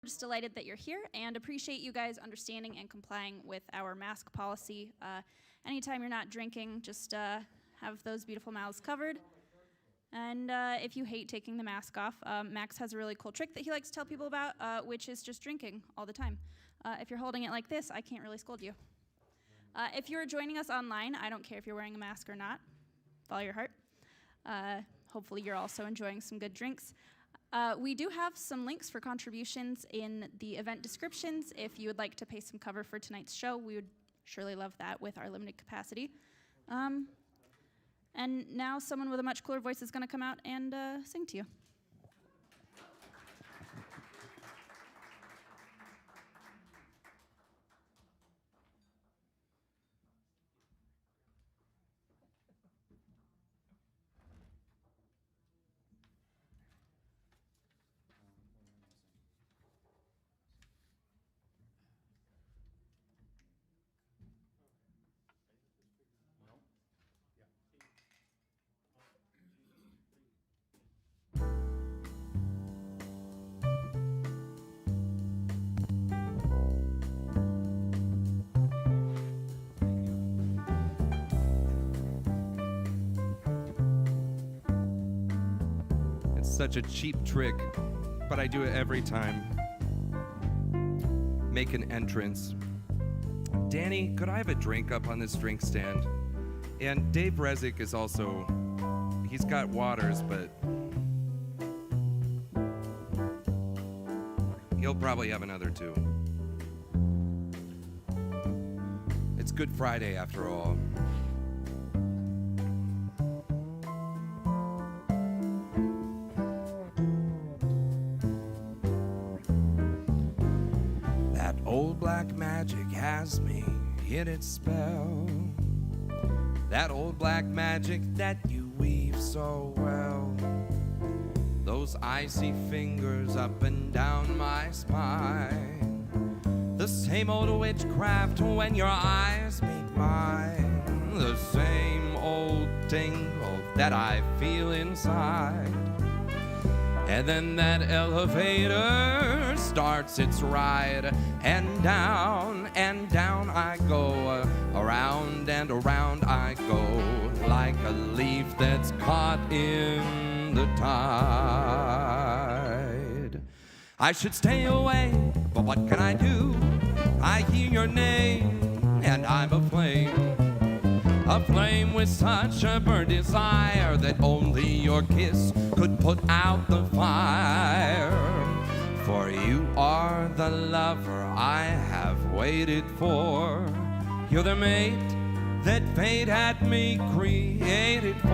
Just delighted that you're here and appreciate you guys understanding and complying with our mask policy. Anytime you're not drinking, just have those beautiful mouths covered. And if you hate taking the mask off, Max has a really cool trick that he likes to tell people about, which is just drinking all the time. If you're holding it like this, I can't really scold you. If you're joining us online, I don't care if you're wearing a mask or not. Follow your heart. Hopefully you're also enjoying some good drinks. We do have some links for contributions in the event descriptions. If you would like to pay some cover for tonight's show, we would surely love that with our limited capacity. And now someone with a much cooler voice is going to come out and sing to you. Such a cheap trick, but I do it every time. Make an entrance. Danny, could I have a drink up on this drink stand? And Dave Rezik is also, he's got waters, but he'll probably have another too. It's Good Friday after all. Magic has me in its spell. That old black magic that you weave so well. Those icy fingers up and down my spine. The same old witchcraft when your eyes meet mine. The same old tingle that I feel inside. And then that elevator starts its ride, and down I go, around and around I go, like a leaf that's caught in the tide. I should stay away, but what can I do? I hear your name, and I'm aflame. A flame with such a burning desire that only your kiss could put out the fire. For you are the lover I have waited for. You're the mate that fate had me created for.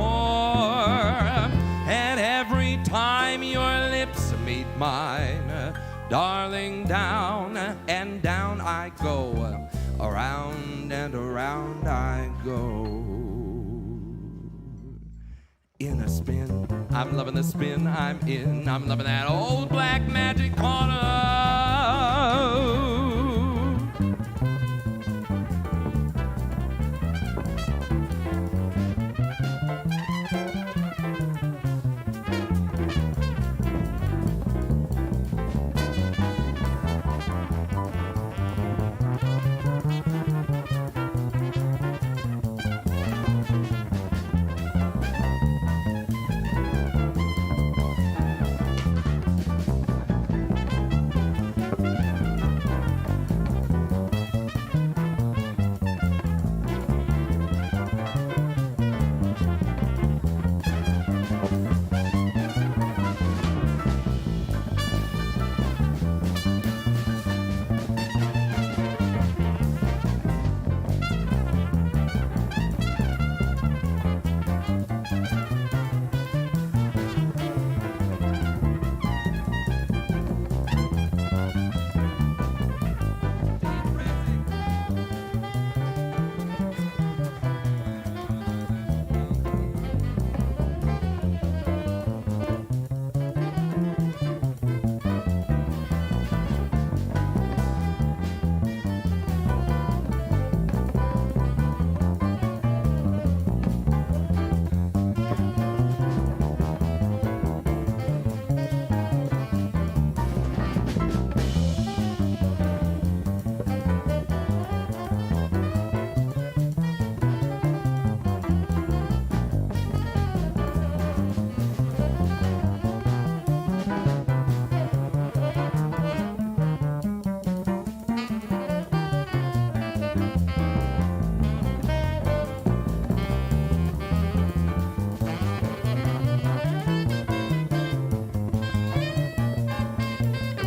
And every time your lips meet mine, darling, down and down I go. Around and around I go. In a spin, I'm loving the spin I'm in. I'm loving that old black magic corner.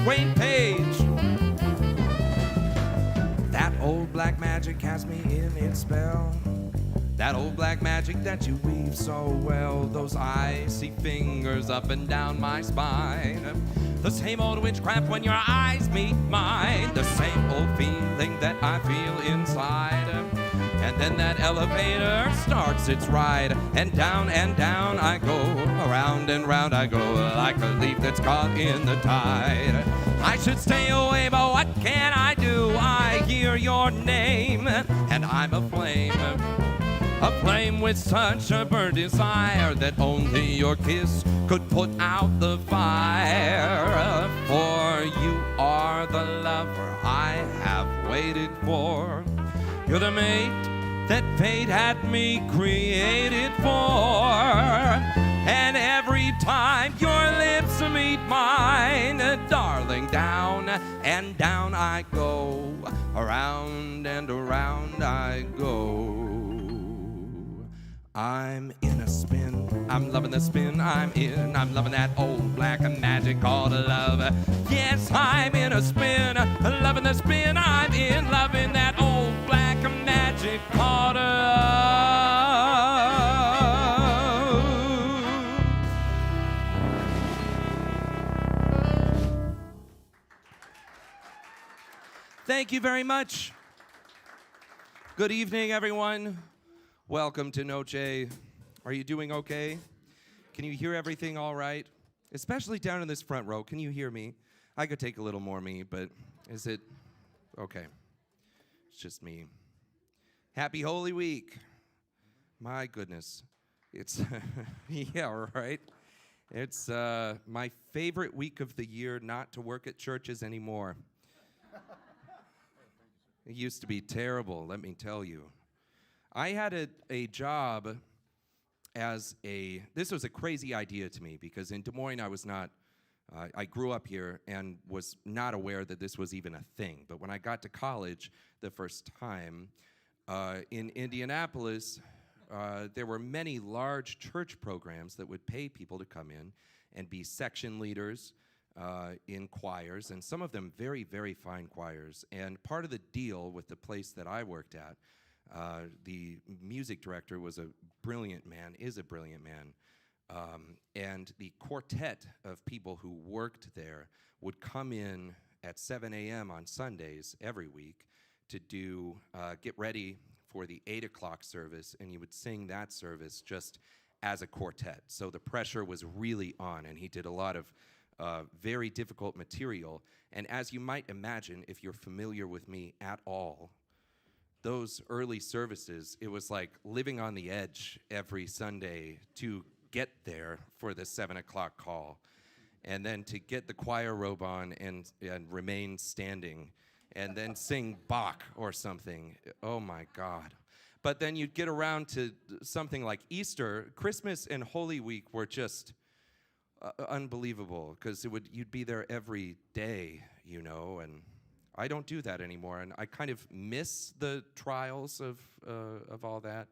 Wayne Page. That old black magic has me in its spell. That old black magic that you weave so well. Those icy fingers up and down my spine. The same old witchcraft when your eyes meet mine. The same old feeling that I feel inside. And then that elevator starts its ride. And down I go. Around and round I go. Like a leaf that's caught in the tide. I should stay away, but what can I do? I hear your name, and I'm a flame. A flame with such a burning desire that only your kiss could put out the fire. For you are the lover I have waited for. You're the mate that fate had me created for. And every time your lips meet mine, darling, down and down I go. Around and around I go. I'm in a spin, I'm loving the spin I'm in. I'm loving that old black magic called love. Yes, I'm in a spin, loving the spin I'm in. Loving that old black magic called love. Thank you very much. Good evening, everyone. Welcome to Noce. Are you doing okay? Can you hear everything all right? Especially down in this front row. Can you hear me? I could take a little more me, but is it okay? It's just me. Happy Holy Week. My goodness. It's, yeah, right? It's my favorite week of the year not to work at churches anymore. It used to be terrible, let me tell you. I had a job as this was a crazy idea to me because in Des Moines I grew up here and was not aware that this was even a thing. But when I got to college the first time, in Indianapolis, there were many large church programs that would pay people to come in and be section leaders in choirs, and some of them very, very fine choirs. And part of the deal with the place that I worked at, the music director was a brilliant man, is a brilliant man, and the quartet of people who worked there would come in at 7 a.m. on Sundays every week to get ready for the 8 o'clock service, and you would sing that service just as a quartet. So the pressure was really on, and he did a lot of very difficult material. And as you might imagine, if you're familiar with me at all, those early services, it was like living on the edge every Sunday to get there for the 7 o'clock call, and then to get the choir robe on and remain standing, and then sing Bach or something. Oh my God. But then you'd get around to something like Easter. Christmas and Holy Week were just unbelievable, because you'd be there every day, you know, and I don't do that anymore, and I kind of miss the trials of all that.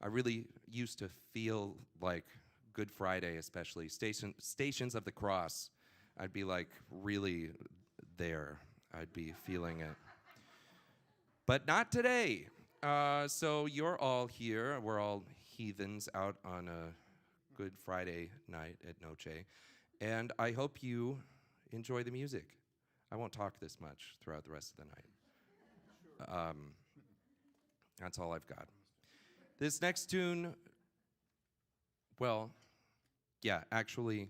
I really used to feel like Good Friday, especially Stations of the Cross. I'd be like really there. I'd be feeling it. But not today. So you're all here. We're all heathens out on a Good Friday night at Noce, and I hope you enjoy the music. I won't talk this much throughout the rest of the night. That's all I've got. This next tune, well, yeah, actually,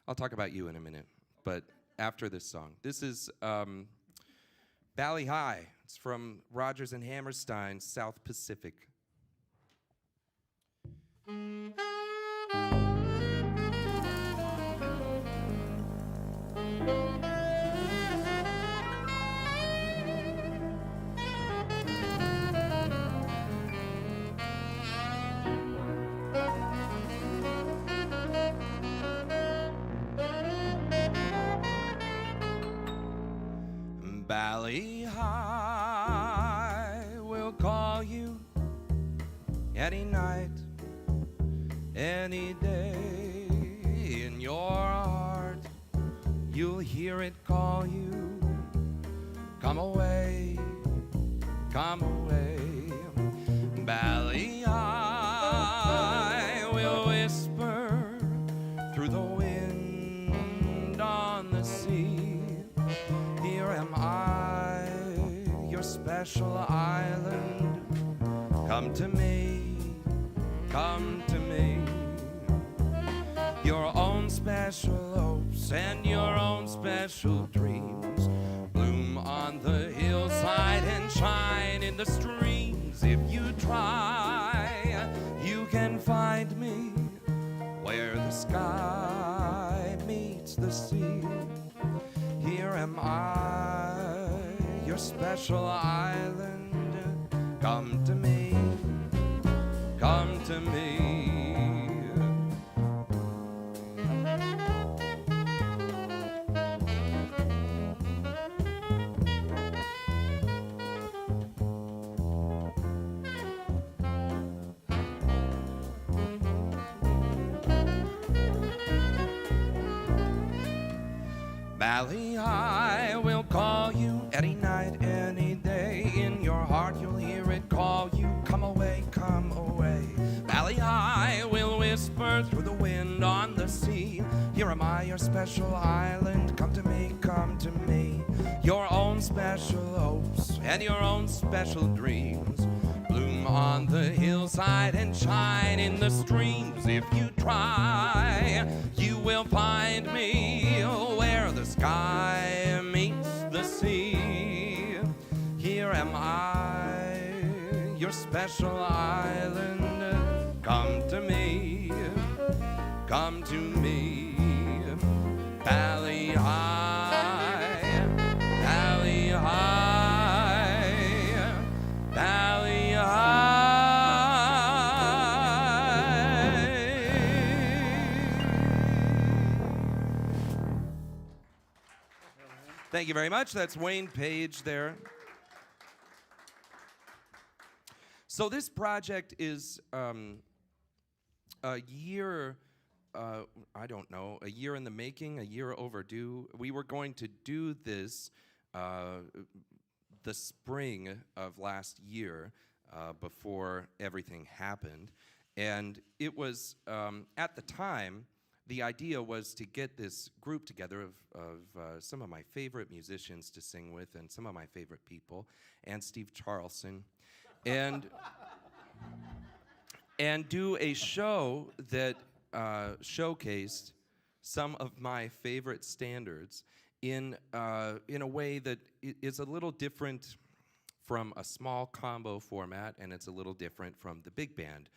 I'll talk about you in a minute, but after this song. This is Valley High. It's from Rodgers and Hammerstein's South Pacific. Valley High will call you any night, any day. In your heart you'll hear it call you. Come away, come away. Bally-eye will whisper through the wind on the sea. Here am I, your special island. Come to me, come to me. Your own special hopes and your own special dreams bloom on the hillside and shine in the streams. If you try, you can find me where the sky meets the sea. Here am I, your special island. Come to me, come to me. Bally, I will call you any night, any day. In your heart you'll hear it call you. Come away, come away. Bally, I will whisper through the wind on the sea. Here am I, your special island. Come to me, come to me. Your own special hopes and your own special dreams bloom on the hillside and shine in the streams. If you try, you will find me where the sky meets the sea. Here am I, your special island. Come to me, come to me. Bally high, bally high, bally high. Thank you very much. That's Wayne Page there. So this project is a year, I don't know, a year in the making, a year overdue. We were going to do this the spring of last year before everything happened. And it was, at the time, the idea was to get this group together of some of my favorite musicians to sing with and some of my favorite people, and Steve Charlson, and do a show that showcased some of my favorite standards in a way that is a little different from a small combo format, and it's a little different from the big band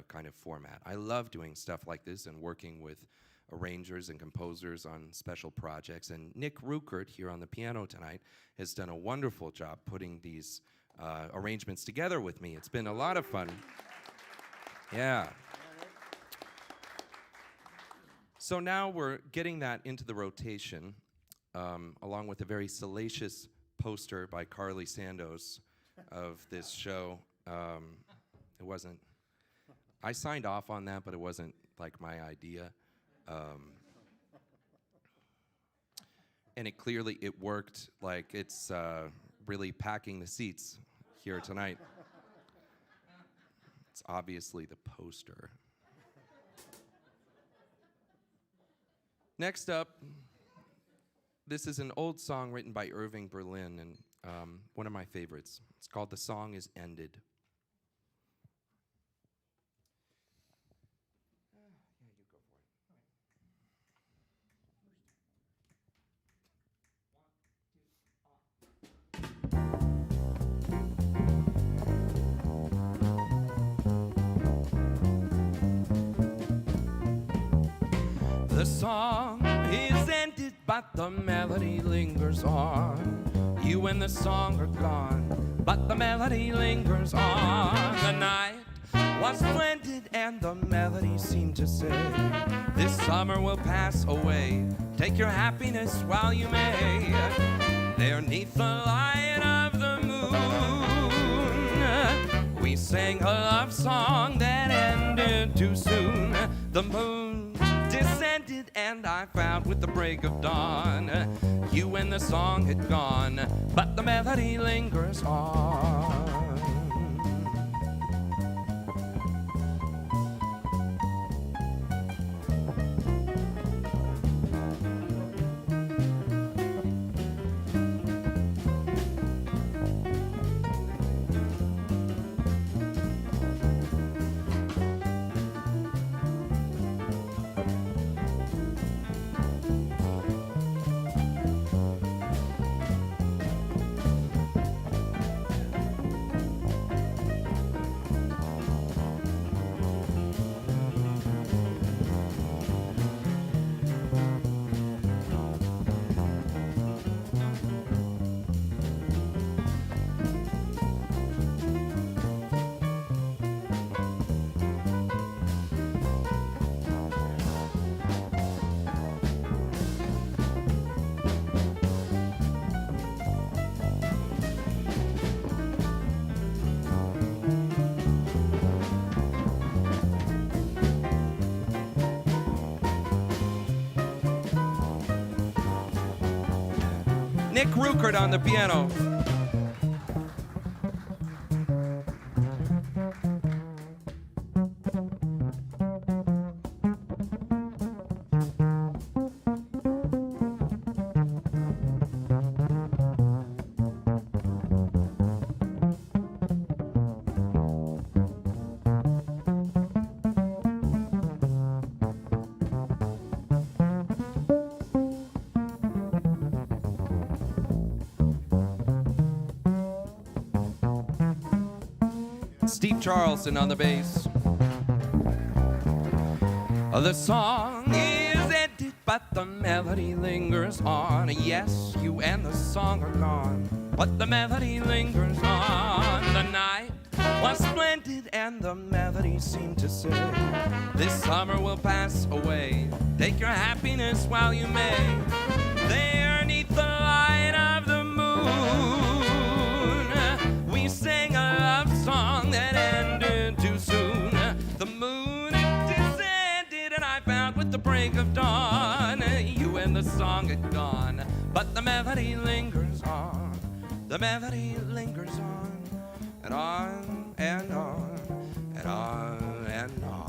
kind of format. I love doing stuff like this and working with arrangers and composers on special projects. And Nick Rueckert here on the piano tonight has done a wonderful job putting these arrangements together with me. It's been a lot of fun. Yeah. So now we're getting that into the rotation, along with a very salacious poster by Carly Sandoz of this show. It wasn't, I signed off on that, but it wasn't like my idea. And it clearly, it worked. Like it's really packing the seats here tonight. It's obviously the poster. Next up, this is an old song written by Irving Berlin, and one of my favorites. It's called "The Song Is Ended." The song is ended, but the melody lingers on. You and the song are gone, but the melody lingers on. The night was splendid, and the melody seemed to say, this summer will pass away. Take your happiness while you may. There 'neath the light of the moon, we sang a love song that ended too soon. The moon descended splendid, and I found with the break of dawn, you and the song had gone, but the melody lingers on. Rueckert on the piano. Steve Charleston on the bass. The song is ended, but the melody lingers on. Yes, you and the song are gone, but the melody lingers on. The night was splendid, and the melody seemed to say, this summer will pass away. Take your happiness while you may. There, 'neath the light of the moon, we sang a love song that ended too soon. The moon had descended, and I found with the break of dawn, you and the song had gone, but the melody lingers on. The melody lingers on, and on, and on, and on, and on.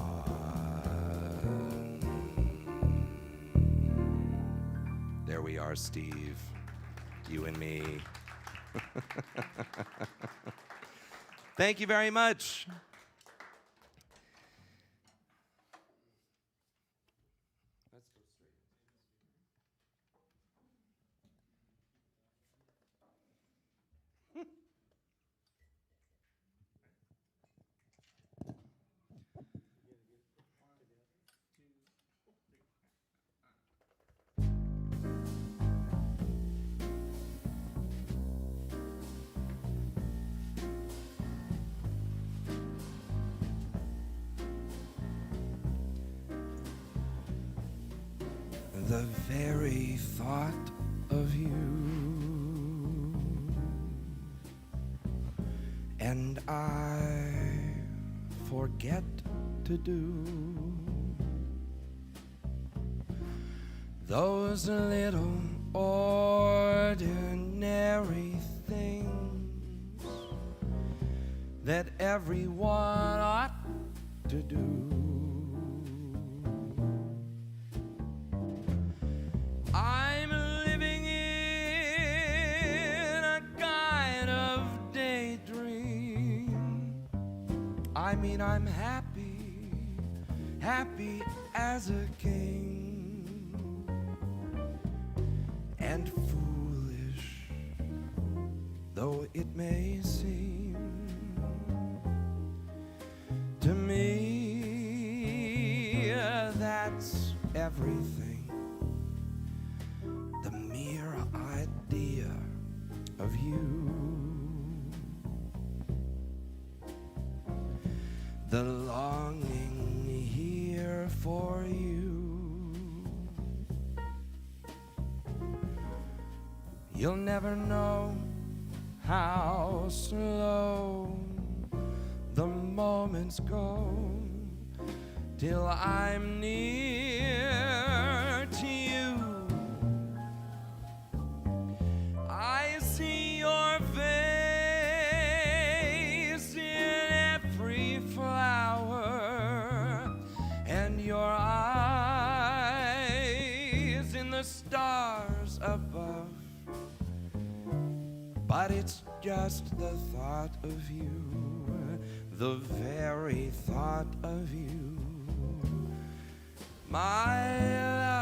There we are, Steve, you and me. Thank you very much. Let's go straight. The very thought of you and I forget to do those little ordinary things that everyone ought to do. I'm living in a kind of daydream. I mean, I'm happy, happy as a king, and foolish though it may seem to me, that's everything. The mere idea of you, the longing here for you. You'll never know how slow the moments go till I'm near above. But it's just the thought of you, the very thought of you, my love.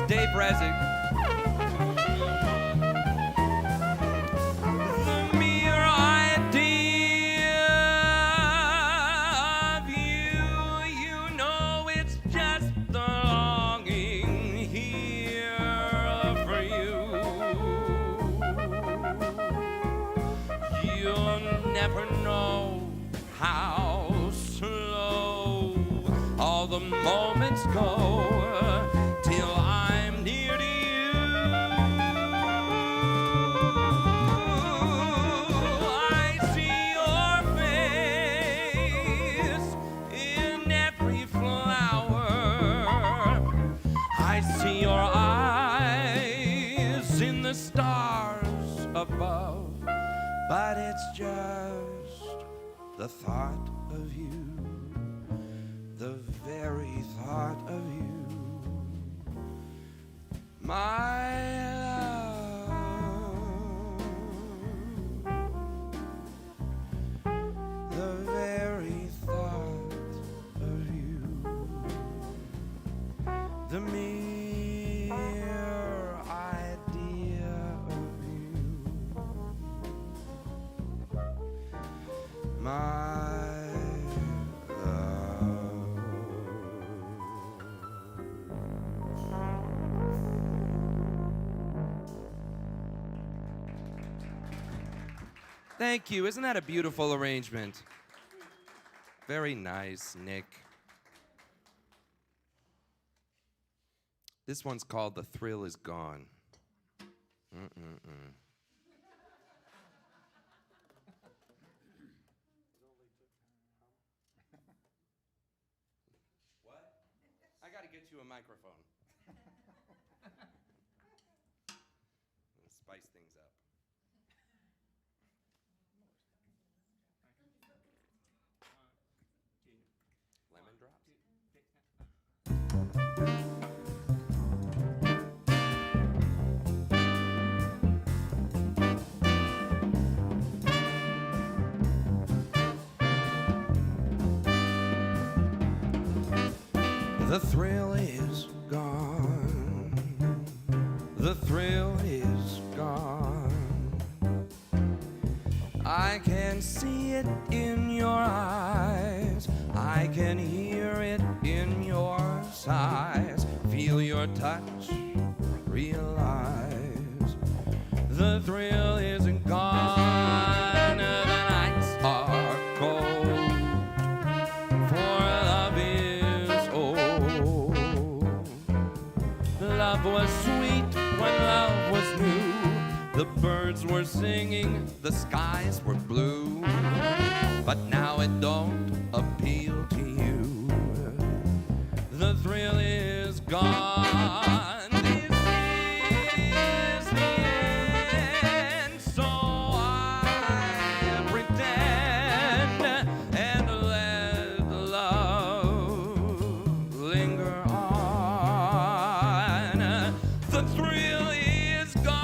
Dave Rezek. The mere idea of you, you know it's just the longing here for you. You'll never know how slow all the moments go till I'm near to you. I see your face in every flower. I see your eyes in the stars above. But it's just the thought of you, the very thought of you, my love, the very thought of you, the mere idea of you, my Thank you. Isn't that a beautiful arrangement? Very nice, Nick. This one's called The Thrill Is Gone. What? I gotta get you a microphone. Spice things up. Lemon drops. The thrill is gone. The thrill is gone. I can see it in your eyes. I can hear it in your sighs. Feel your touch, realize the thrill isn't gone. The nights are cold, for love is old. Love was sweet when love was new. The birds were singing, the skies were blue. But now it don't appeal to you. The thrill is gone. This is the end. So I pretend and let love linger on. The thrill is gone.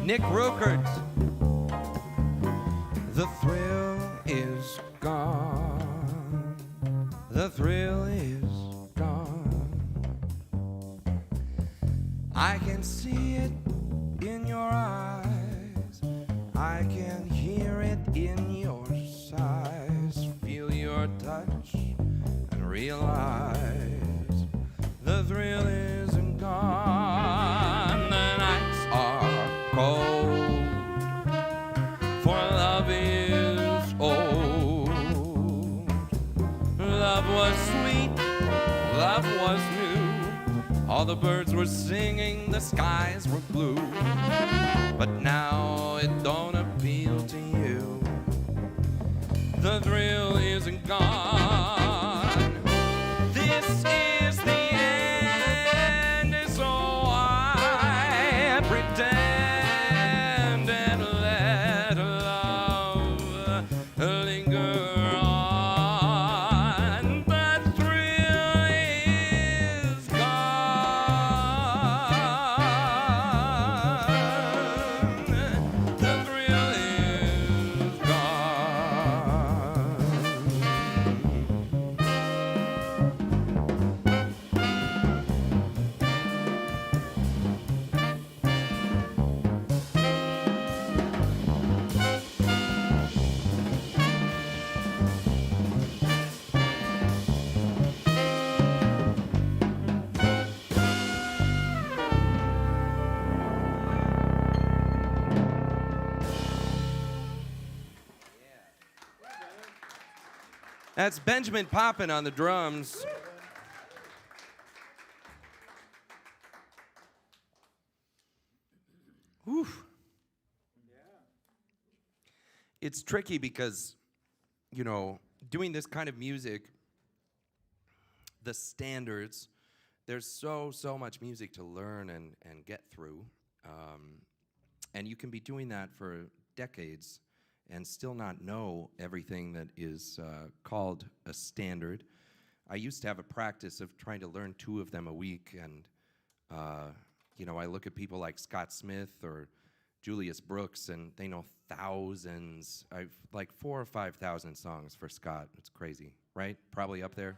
Nick Rueckert. The thrill is gone. The thrill is gone. I can see it in your eyes. I can hear it in your sighs. Feel your touch and realize the thrill isn't gone. The nights are cold, for love is old. Love was sweet, love was new. All the birds were singing, the skies were blue. But now it don't appeal to you. The thrill isn't gone. This is the end, so I pretend and let love linger on. The thrill is gone. The thrill is gone. That's Benjamin Poppin on the drums. Whew. It's tricky because, doing this kind of music, the standards, there's so much music to learn and get through. And you can be doing that for decades and still not know everything that is called a standard. I used to have a practice of trying to learn 2 of them a week, and I look at people like Scott Smith or Julius Brooks, and they know thousands. I've like 4,000 or 5,000 songs for Scott. It's crazy, right? Probably up there.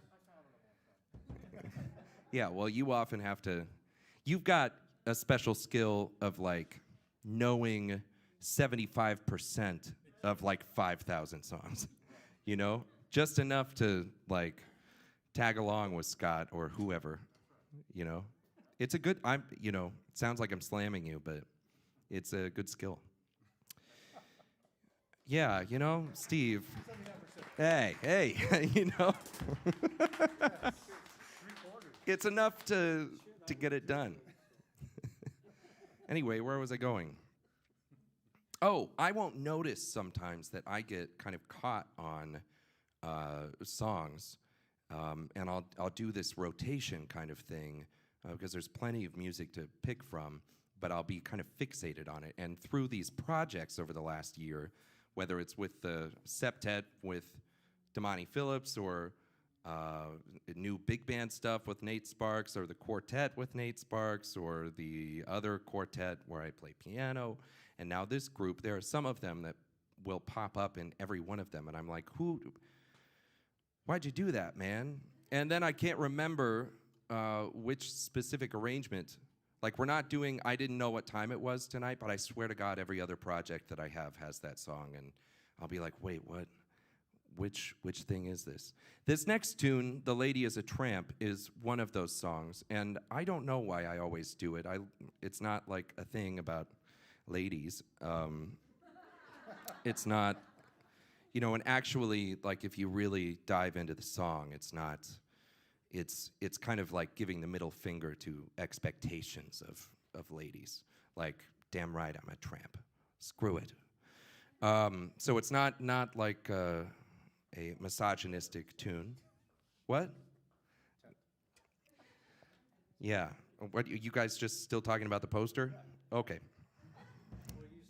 Yeah, well, you often have to. You've got a special skill of like knowing 75% of like 5,000 songs, just enough to like tag along with Scott or whoever, It's a good, it sounds like I'm slamming you, but it's a good skill. Yeah, Steve. Hey, It's enough to get it done. Anyway, where was I going? Oh, I won't notice sometimes that I get kind of caught on songs, and I'll do this rotation kind of thing because there's plenty of music to pick from, but I'll be kind of fixated on it. And through these projects over the last year, whether it's with the Sextet with Damani Phillips or new big band stuff with Nate Sparks, or the quartet with Nate Sparks, or the other quartet where I play piano, and now this group, there are some of them that will pop up in every one of them, and I'm like, why'd you do that, man? And then I can't remember which specific arrangement. Like, we're not doing I Didn't Know What Time It Was tonight, but I swear to God, every other project that I have has that song, and I'll be like, wait, what? Which thing is this? This next tune, The Lady is a Tramp, is one of those songs, and I don't know why I always do it. It's not like a thing about ladies. It's not, and actually, like, if you really dive into the song, it's not, it's kind of like giving the middle finger to expectations of ladies. Like, damn right, I'm a tramp. Screw it. So it's not like a misogynistic tune. What? Yeah. What, you guys just still talking about the poster? Okay.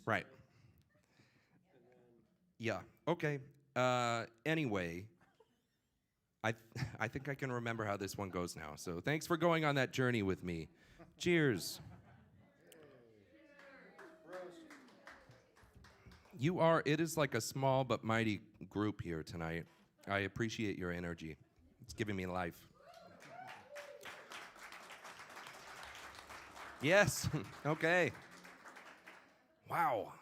Right. Yeah. Okay. Anyway, I think I can remember how this one goes now. So thanks for going on that journey with me. Cheers. It is like a small but mighty group here tonight. I appreciate your energy. It's giving me life. Yes, okay. Wow.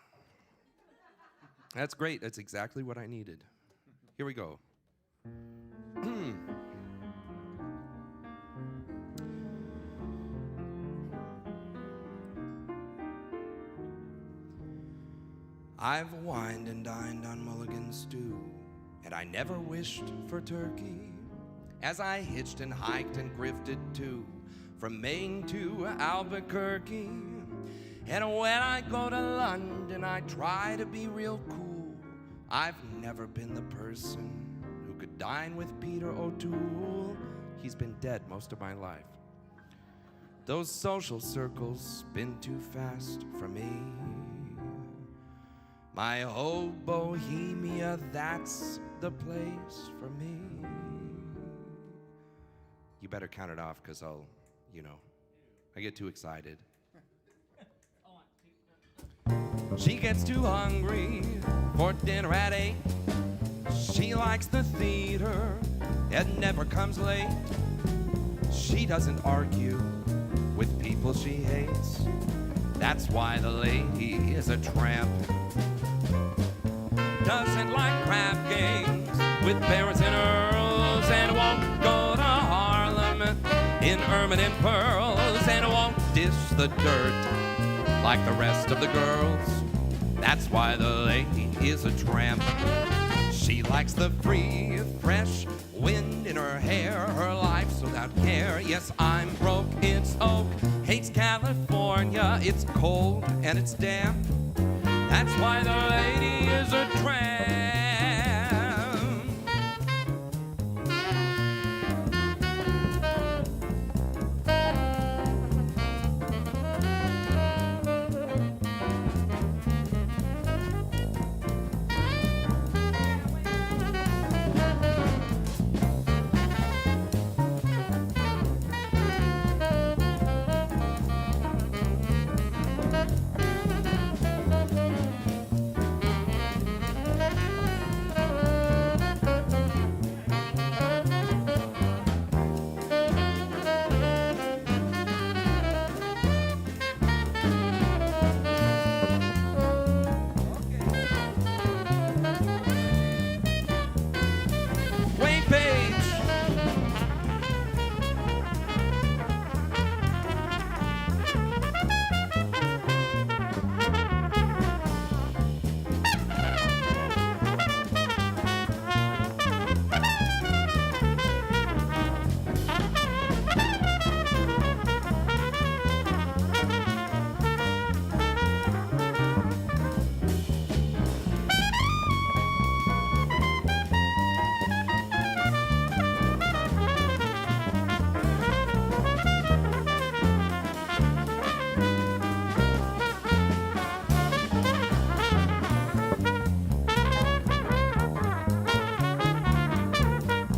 That's great. That's exactly what I needed. Here we go. I've wined and dined on mulligan stew, and I never wished for turkey. As I hitched and hiked and grifted too, from Maine to Albuquerque. And when I go to London, I try to be real cool. I've never been the person who could dine with Peter O'Toole. He's been dead most of my life. Those social circles spin too fast for me. My whole Bohemia, that's the place for me. You better count it off, because I get too excited. She gets too hungry for dinner at 8. She likes the theater and never comes late. She doesn't argue with people she hates. That's why the lady is a tramp. Doesn't like crap games with barons and earls, and won't go to Harlem in ermine and pearls, and won't dish the dirt like the rest of the girls. That's why the lady is a tramp. She likes the free, fresh wind in her hair. Her life's without care. Yes, I'm broke, it's oak. Hates California, it's cold and it's damp. That's why the lady is a tramp.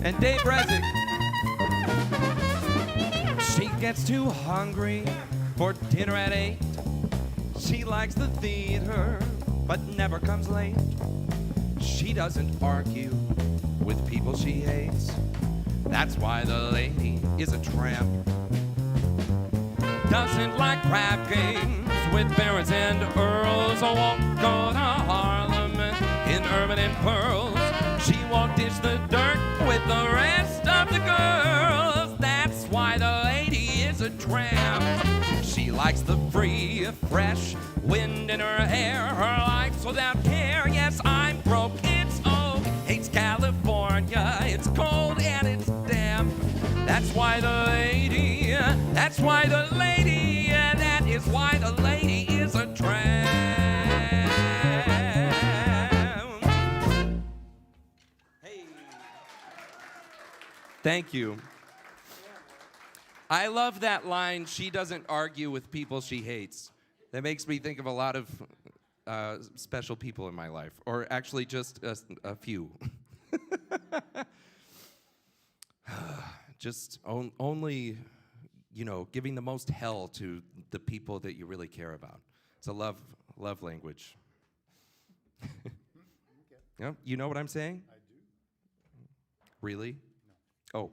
And Dave Rezick. She gets too hungry for dinner at 8. She likes the theater, but never comes late. She doesn't argue with people she hates. That's why the lady is a tramp. Doesn't like crap games with barons and earls, or won't go to Harlem in ermine and pearls. She won't dish the dirt with the rest of the girls. That's why the lady is a tramp. She likes the free, fresh wind in her hair. Her life's without care. Yes, I'm broke, it's oak. Hates California, it's cold and it's damp. That's why the lady, that is why the lady is a tramp. Hey. Thank you. I love that line, she doesn't argue with people she hates. That makes me think of a lot of special people in my life, or actually just a few. Just only, giving the most hell to the people that you really care about. It's a love language. Yeah, you know what I'm saying? I do. Really? No. Oh.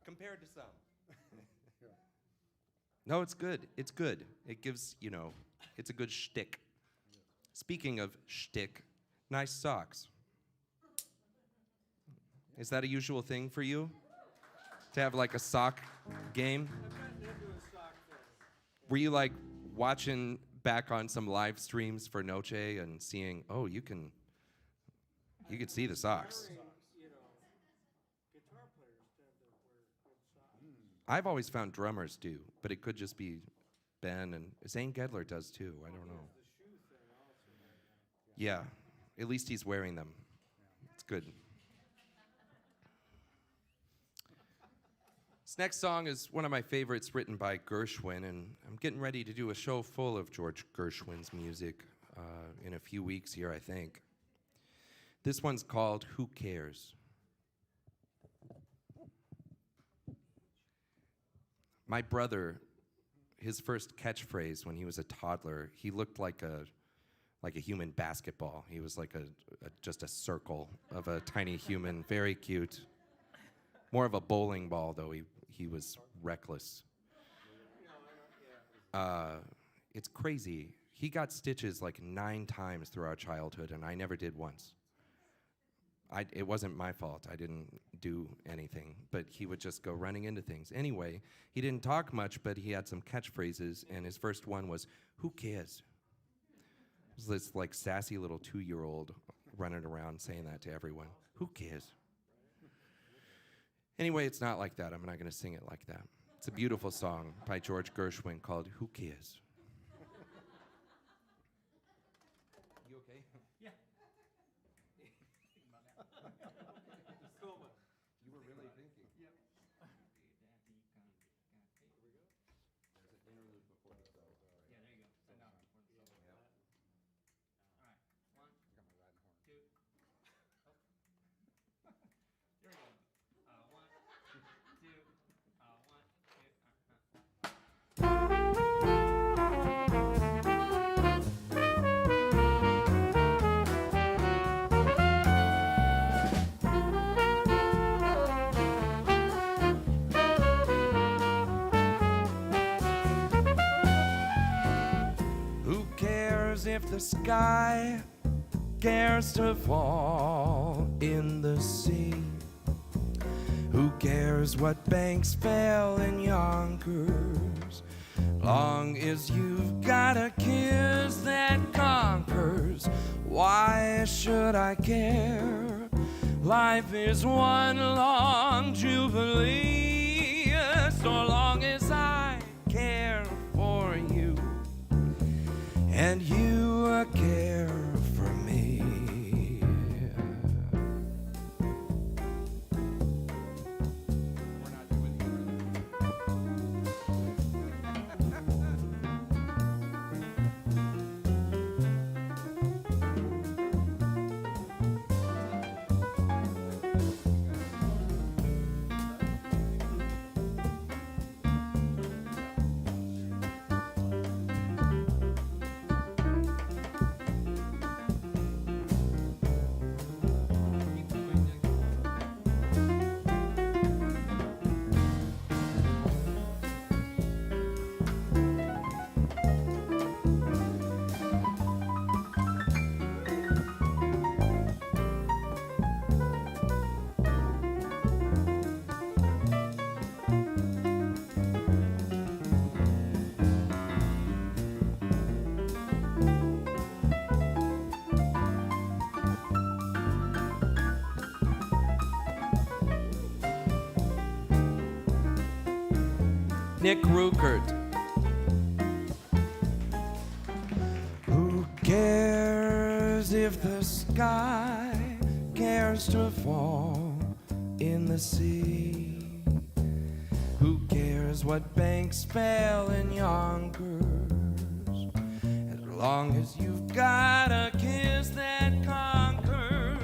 Compared to some. No, it's good. It's good. It gives, it's a good shtick. Speaking of shtick, nice socks. Is that a usual thing for you? To have like a sock game? Were you like watching back on some live streams for Noce and seeing, oh, you can see the socks? I've always found drummers do, but it could just be Ben, and Zane Gedler does too. I don't know. Yeah, at least he's wearing them. It's good. This next song is one of my favorites, written by Gershwin, and I'm getting ready to do a show full of George Gershwin's music in a few weeks here, I think. This one's called Who Cares? My brother, his first catchphrase when he was a toddler, he looked like a human basketball. He was like just a circle of a tiny human, very cute. More of a bowling ball, though. He was reckless. It's crazy. He got stitches like 9 times through our childhood, and I never did once. It wasn't my fault. I didn't do anything, but he would just go running into things. Anyway, he didn't talk much, but he had some catchphrases, and his first one was, "Who cares?" It was this like sassy little 2-year-old running around saying that to everyone. Who cares? Anyway, it's not like that. I'm not going to sing it like that. It's a beautiful song by George Gershwin called Who Cares? You okay? Yeah. You were really thinking. Yep. There's an interlude before the solo. Yeah, there you go. So now before the solo. Yeah. All right. 1, 2. Oh. There we go. 1, 2. 1. Who cares if the sky cares to fall in the sea? Who cares what banks fail in Yonkers? Long as you've got a kiss that conquers, why should I care? Life is one long jubilee, so long as I care for you and you care for me. We're not doing the Nick Rueckert. Who cares if the sky cares to fall in the sea? Who cares what banks fail in Yonkers? As long as you've got a kiss that conquers,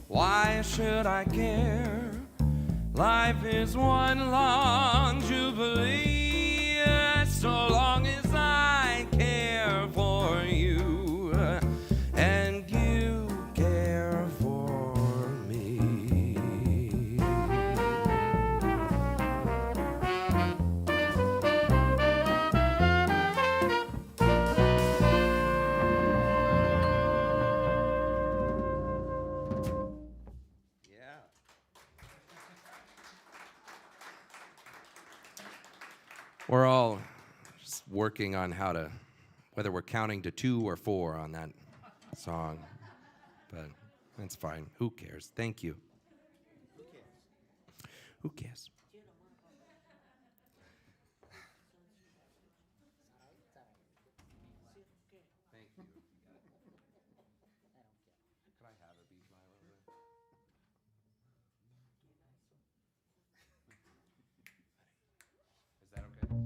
why should I care? Life is one long jubilee, so long as I care for you, and you care for me. Yeah. We're all just working on how to, whether we're counting to 2 or 4 on that song. But that's fine. Who cares? Thank you. Who cares? Thank you. Could I have a B flat over there? Is that okay? Because it's happening.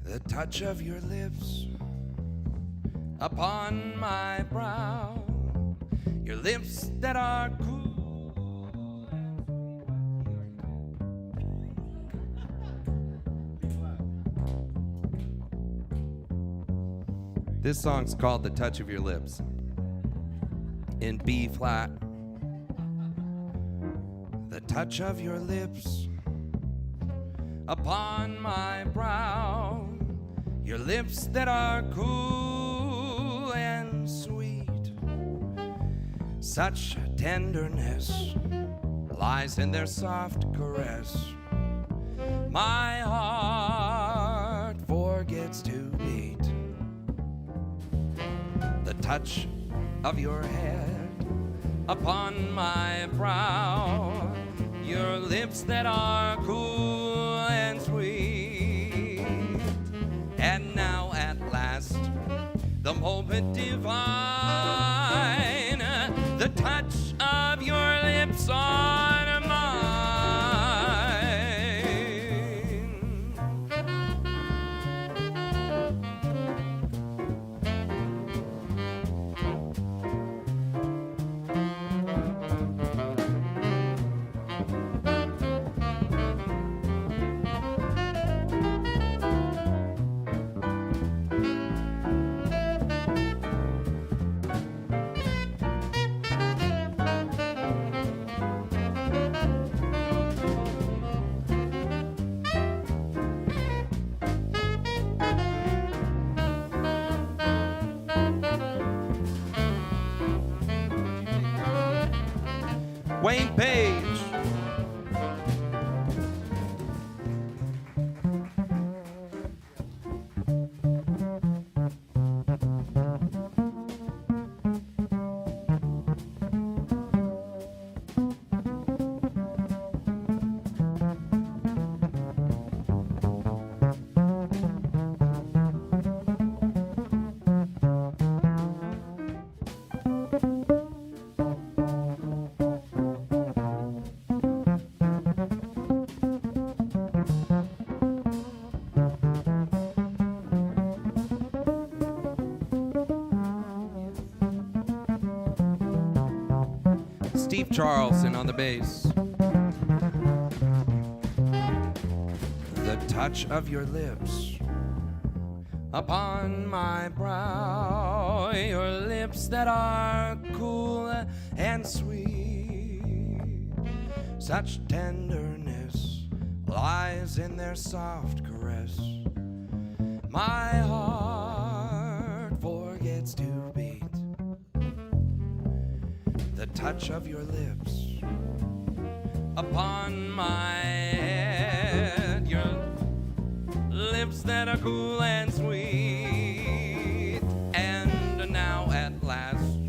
The touch of your lips upon my brow, your lips that are cool. This song's called The Touch of Your Lips in B flat. The touch of your lips upon my brow, your lips that are cool and sweet. Such tenderness lies in their soft caress. My heart forgets to beat. The touch of your head upon my brow, your lips that are cool and sweet. And now at last, the moment divine, the touch of your lips on mine. Wayne Page. Steve Charleston on the bass. The touch of your lips upon my brow, your lips that are cool and sweet. Such tenderness lies in their soft caress. My heart forgets to beat. The touch of your lips upon my head, your lips that are cool and sweet. And now at last,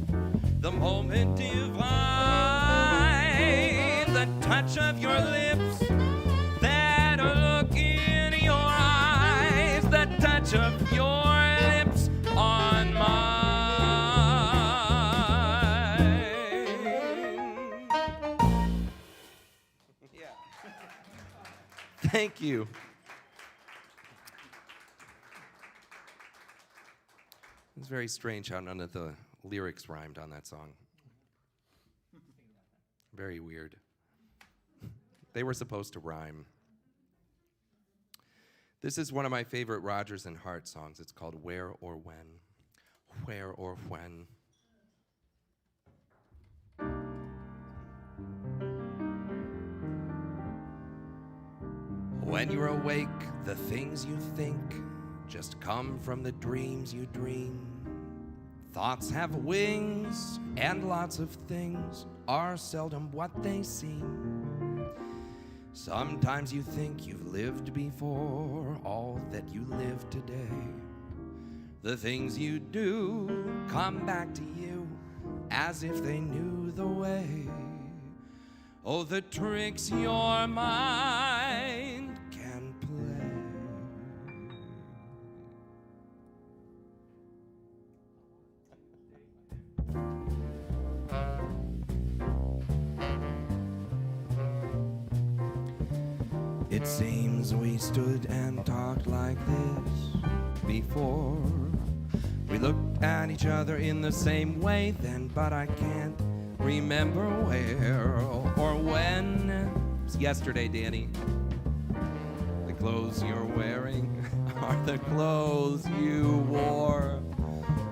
the moment divine, the touch of your lips that look in your eyes, the touch of your lips on mine. Thank you. very strange how none of the lyrics rhymed on that song. Very weird. They were supposed to rhyme. This is one of my favorite Rodgers and Hart songs. It's called Where or When. Where or When. When you're awake, the things you think just come from the dreams you dream. Thoughts have wings, and lots of things are seldom what they seem. Sometimes you think you've lived before all that you live today. The things you do come back to you as if they knew the way. Oh, the tricks your mind can play. It seems we stood and talked like this before. We looked at each other in the same way then, but I can't remember where or when. It was yesterday, Danny. The clothes you're wearing are the clothes you wore.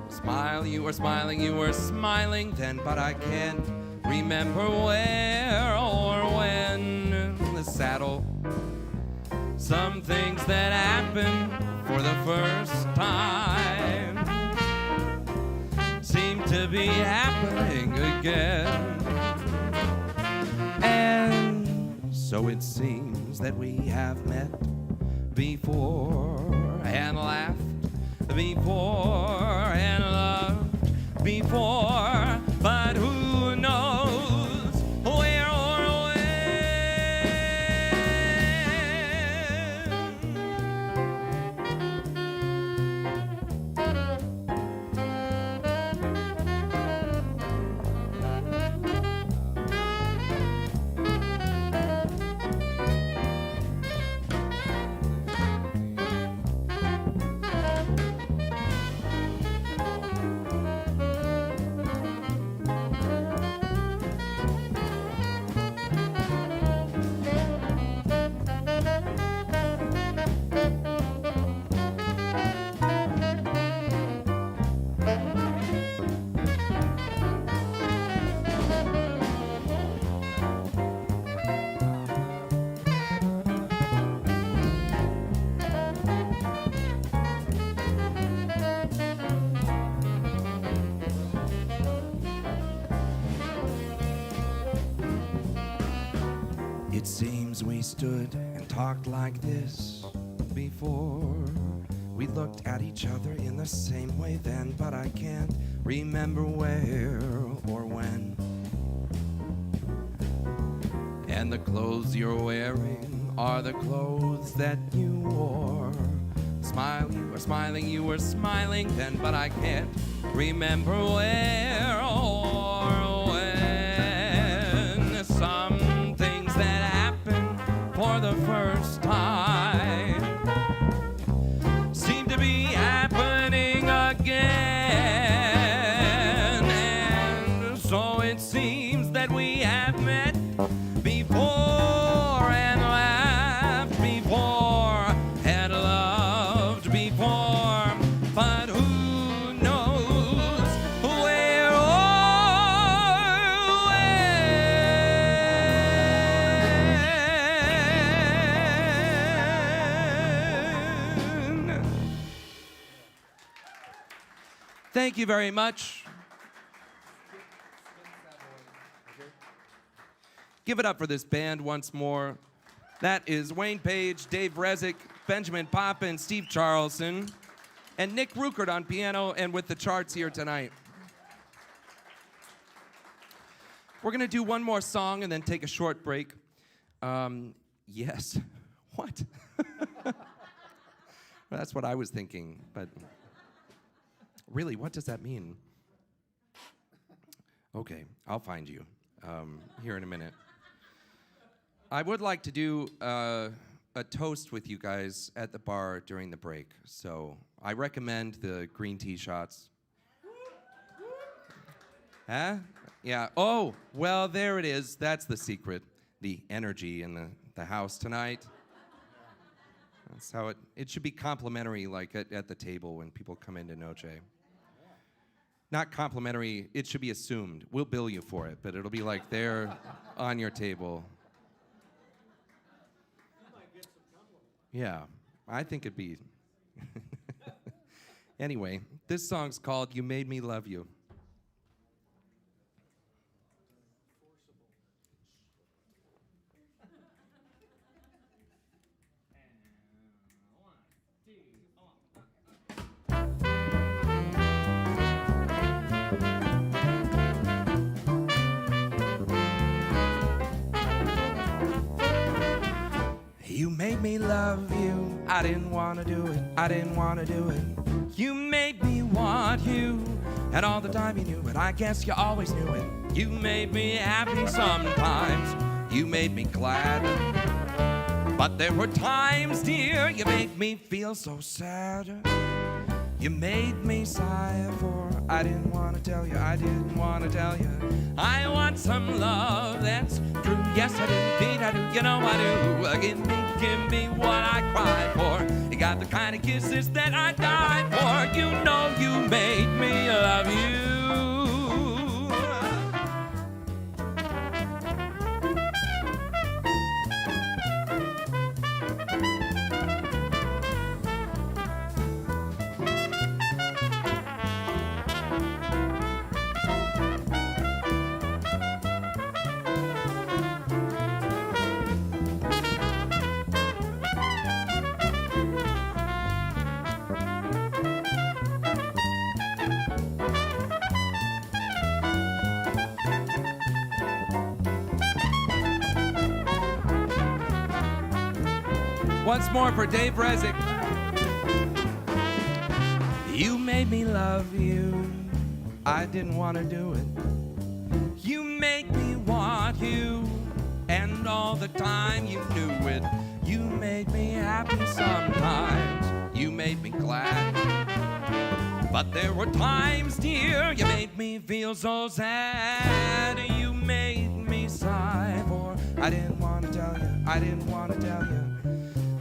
Smile, you were smiling, you were smiling then, but I can't remember where or when. The saddle, some things that happen for the first time seem to be happening again. And so it seems that we have met before and laughed before and loved before, but who knows where or when. It seems we stood and talked like this before. We looked at each other in the same way then, but I can't remember where or when. And the clothes you're wearing are the clothes that you wore. Smile, you were smiling, you were smiling then, but I can't remember where or when. Some things that happen for the first time seem to be happening again. And so it seems that we have met before and laughed before and loved before, but who knows where or when. Thank you very much. Give it up for this band once more. That is Wayne Page, Dave Rezick, Benjamin Poppin, Steve Charlson, and Nick Rueckert on piano and with the charts here tonight. We're going to do one more song and then take a short break. Yes. What? Well, that's what I was thinking, but really, what does that mean? Okay, I'll find you here in a minute. I would like to do a toast with you guys at the bar during the break. So I recommend the green tea shots. Huh? Yeah. Oh, well, there it is. That's the secret. The energy in the house tonight. That's how it should be complimentary, like at the table when people come into Noce. Not complimentary, it should be assumed. We'll bill you for it, but it'll be like there on your table. Yeah, I think it'd be. Anyway, this song's called You Made Me Love You. You made me love you. I didn't want to do it. I didn't want to do it. You made me want you. And all the time you knew it. I guess you always knew it. You made me happy sometimes. You made me glad. But there were times, dear, you made me feel so sad. You made me sigh for I didn't want to tell you. I didn't want to tell you. I want some love that's true. Yes, I do. Indeed, I do. You know I do. Give me what I cry for. You got the kind of kisses that I die for. You know you made me love you. Once more for Dave Resnick. You made me love you. I didn't want to do it. You made me want you. And all the time you knew it. You made me happy sometimes. You made me glad. But there were times, dear, you made me feel so sad. You made me sigh for I didn't want to tell you. I didn't want to tell you.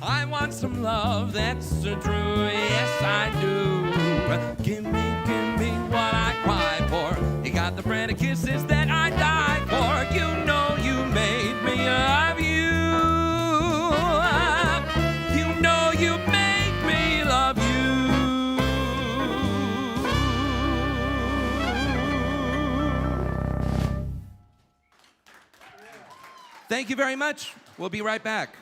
I want some love that's true, yes I do. Give me what I cry for. You got the brand of kisses that I die for. You know you made me love you. You know you made me love you. Thank you very much. We'll be right back.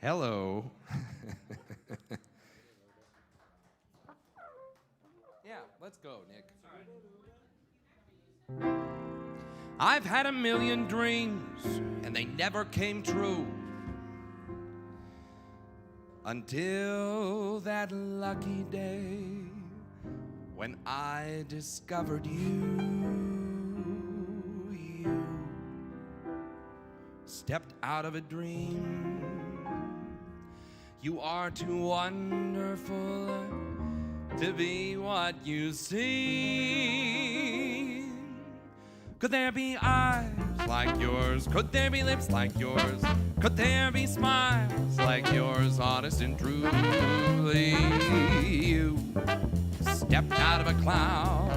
Hello. Yeah, let's go, Nick. I've had a million dreams, and they never came true. Until that lucky day when I discovered you. You stepped out of a dream. You are too wonderful to be what you seem. Could there be eyes like yours? Could there be lips like yours? Could there be smiles like yours, honest and truly? You stepped out of a cloud.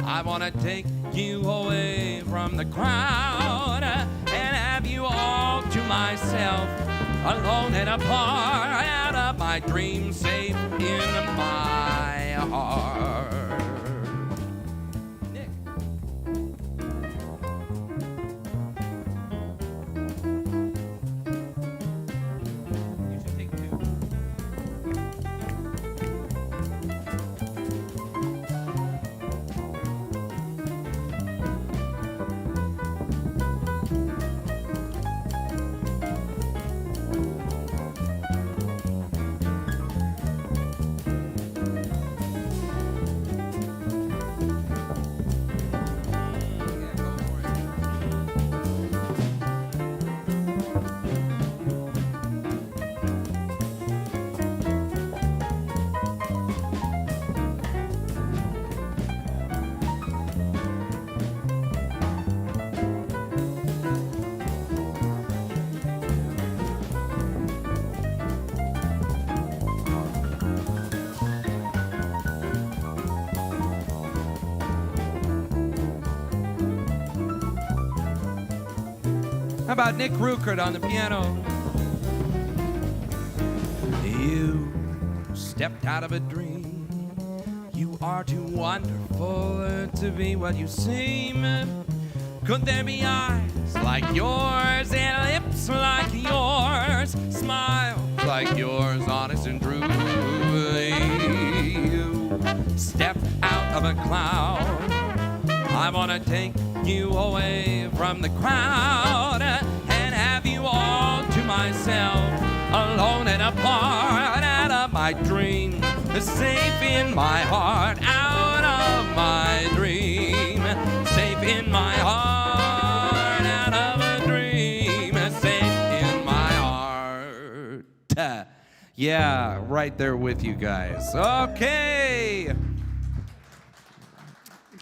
I want to take you away from the crowd and have you all to myself, alone and apart, out of my dreams, safe in my heart. Nick. You should take two. How about Nick Rueckert on the piano? You stepped out of a dream. You are too wonderful to be what you seem. Could there be eyes like yours and lips like yours, smiles like yours, honest and true? You stepped out of a cloud. I want to take you away from the crowd and have you all to myself, alone and apart, out of my dream, safe in my heart, out of my dream, safe in my heart, out of a dream, safe in my heart. Yeah, right there with you guys. Okay.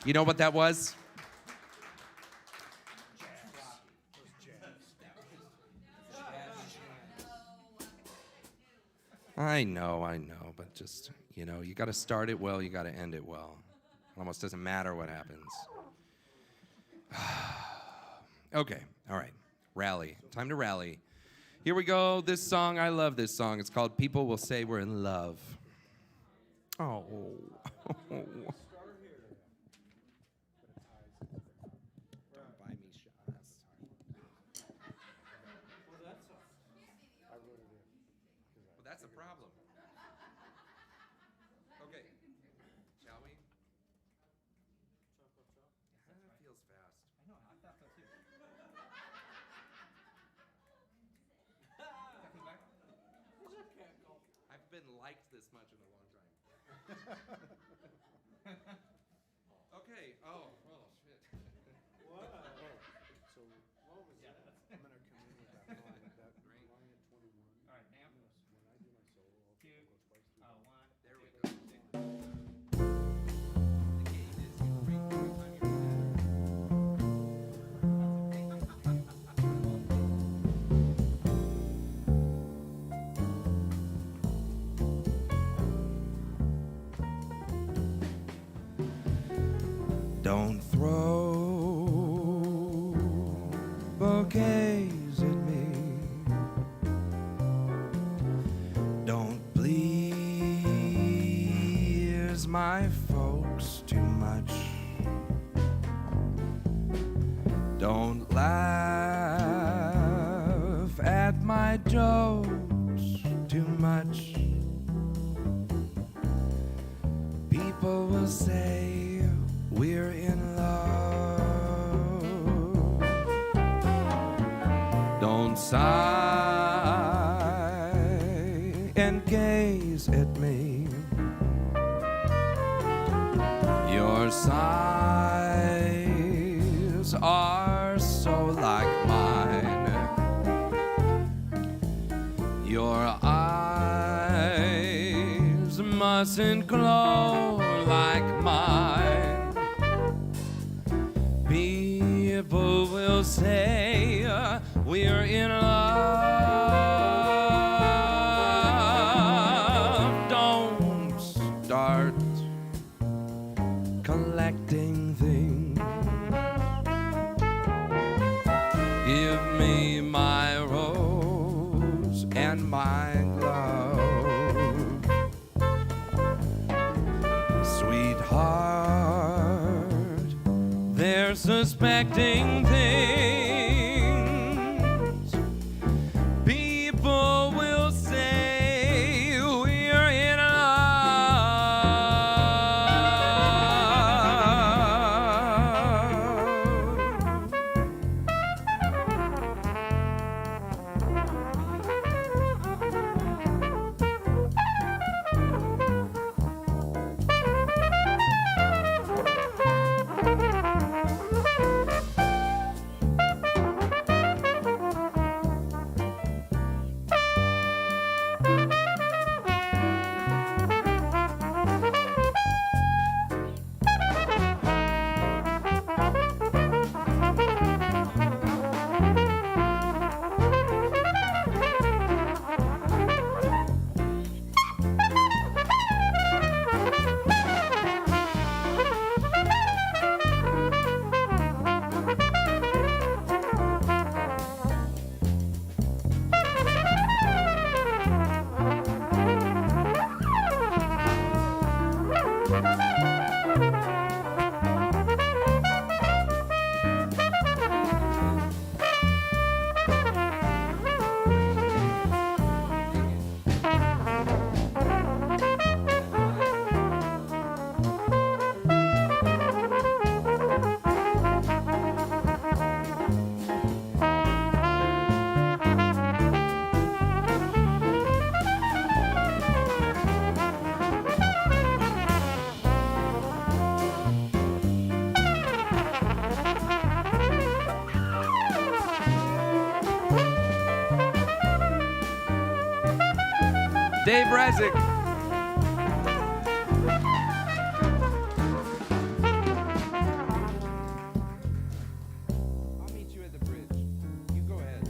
You know what that was? I know, but just, you know, you got to start it well, you got to end it well. It almost doesn't matter what happens. Okay, all right, rally. Time to rally. Here we go. This song, I love this song. It's called People Will Say We're in Love. Oh. That's a problem. Okay, shall we? That feels fast. I know, I thought so too. I've been liked this much in a long time. Okay, oh shit. Wow. So what was that? I'm gonna come in with that line at 21. All right, now. When I do my solo, I'll Two. go twice through. One. There we go. The game is you bring every time you're Don't throw bouquets at me. Don't please my folks too much. Don't laugh at my jokes too much. People will say we're in love. Don't sigh and gaze at me. Your sighs are so like mine. Your eyes mustn't glow like mine. People will say we're in love. Don't start collecting things. Give me my rose and my glove. Sweetheart, they're suspecting things. People will say we're in Dave Rezick. I'll meet you at the bridge. You go ahead.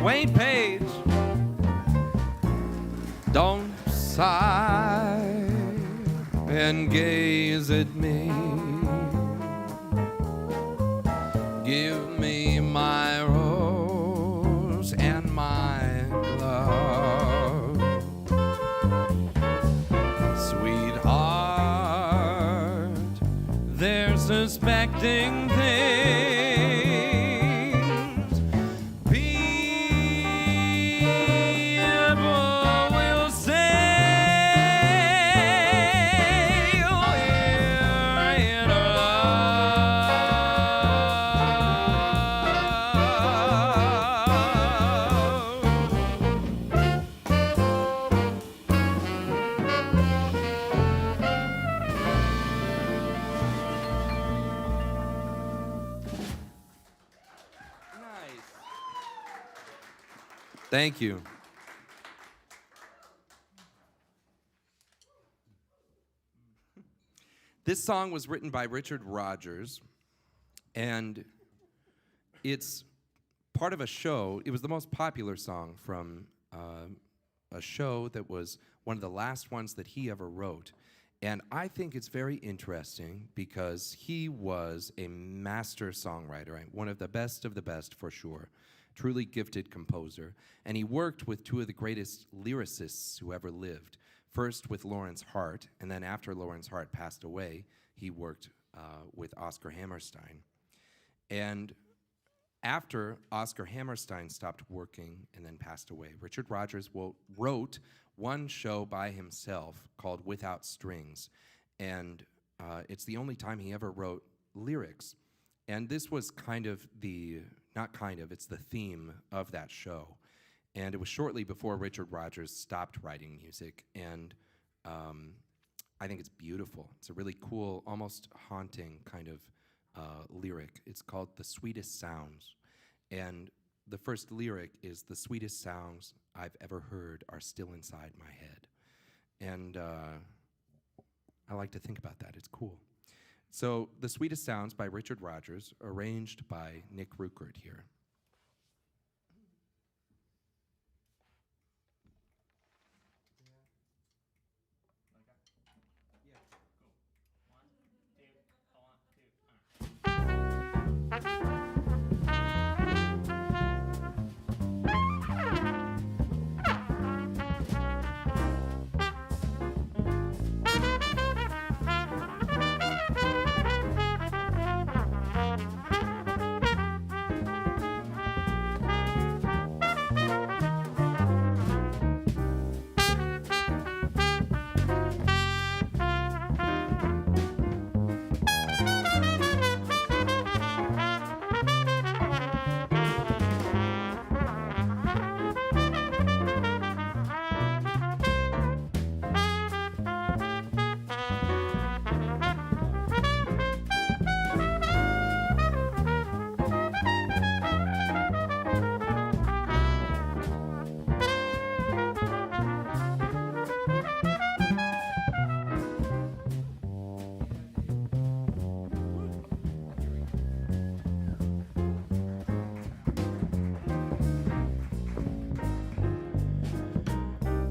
Wayne Page. Don't sigh and gaze at me. Give me my rose and my glove. Sweetheart, they're suspecting things. Thank you. This song was written by Richard Rodgers, and it's part of a show. It was the most popular song from a show that was one of the last ones that he ever wrote. And I think it's very interesting because he was a master songwriter, one of the best for sure. Truly gifted composer. And he worked with two of the greatest lyricists who ever lived. First with Lawrence Hart, and then after Lawrence Hart passed away, he worked with Oscar Hammerstein. And after Oscar Hammerstein stopped working and then passed away, Richard Rodgers wrote one show by himself called Without Strings. And it's the only time he ever wrote lyrics. And this was it's the theme of that show. And it was shortly before Richard Rodgers stopped writing music. And I think it's beautiful. It's a really cool, almost haunting kind of lyric. It's called The Sweetest Sounds. And the first lyric is, "The sweetest sounds I've ever heard are still inside my head." And I like to think about that. It's cool. So The Sweetest Sounds by Richard Rodgers, arranged by Nick Rueckert here.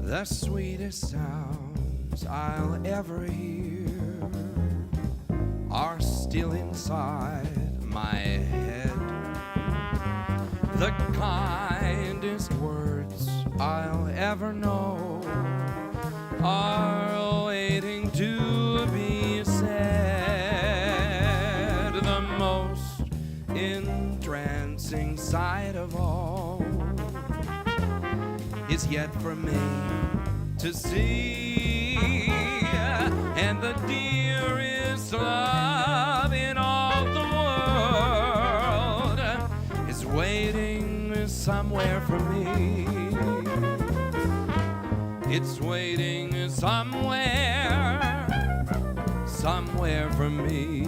The sweetest sounds I'll ever hear are still inside my head. The kindest words I'll ever know are waiting to be said. The most entrancing sight of all is yet for me to see, and the dearest love in all the world is waiting somewhere for me. It's waiting somewhere for me.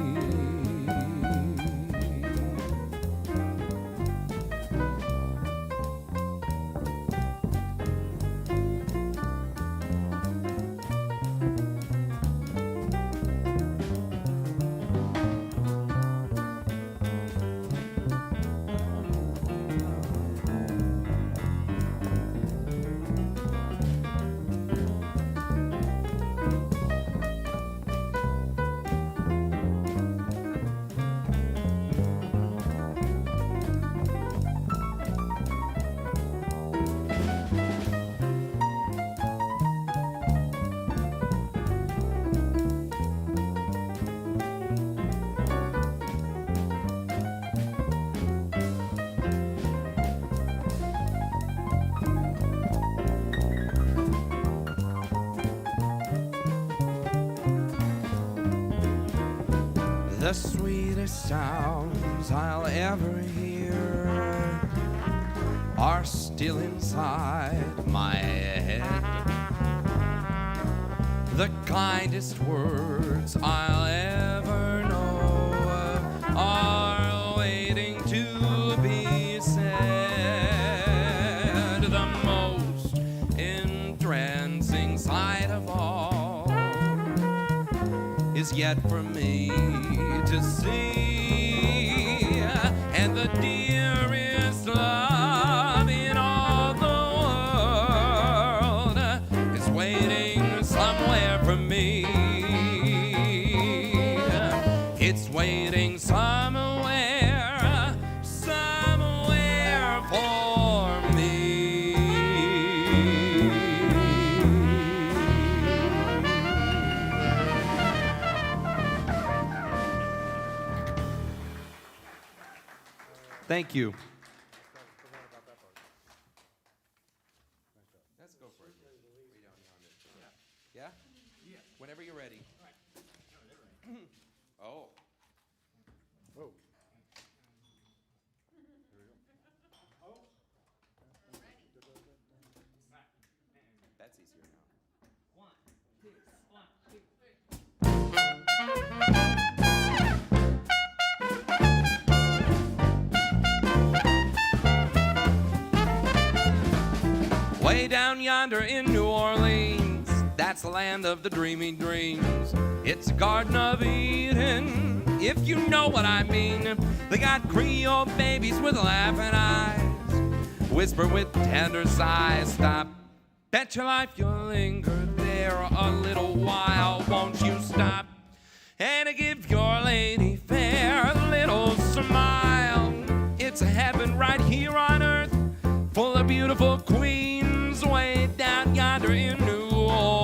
The sweetest sounds I'll ever hear are still inside my head. The kindest words I'll ever know are waiting to be said. The yet for me to see, and the dearest love in all the world is waiting somewhere for me. It's waiting somewhere, somewhere for me. Thank you. Let's go for it. Way down yonder. Yeah? Yeah? Whenever you're ready. Oh. Whoa. That's easier now. 1, 2, 1, 2. Way down yonder in New Orleans, that's the land of the dreamy dreams. It's a Garden of Eden, if you know what I mean. They got Creole babies with laughing eyes, whisper with tender sighs. Stop, bet your life you'll linger there a little while. Won't you stop and give your lady fair a little smile? It's a heaven right here on earth, full of beautiful queens, way down yonder in New Orleans.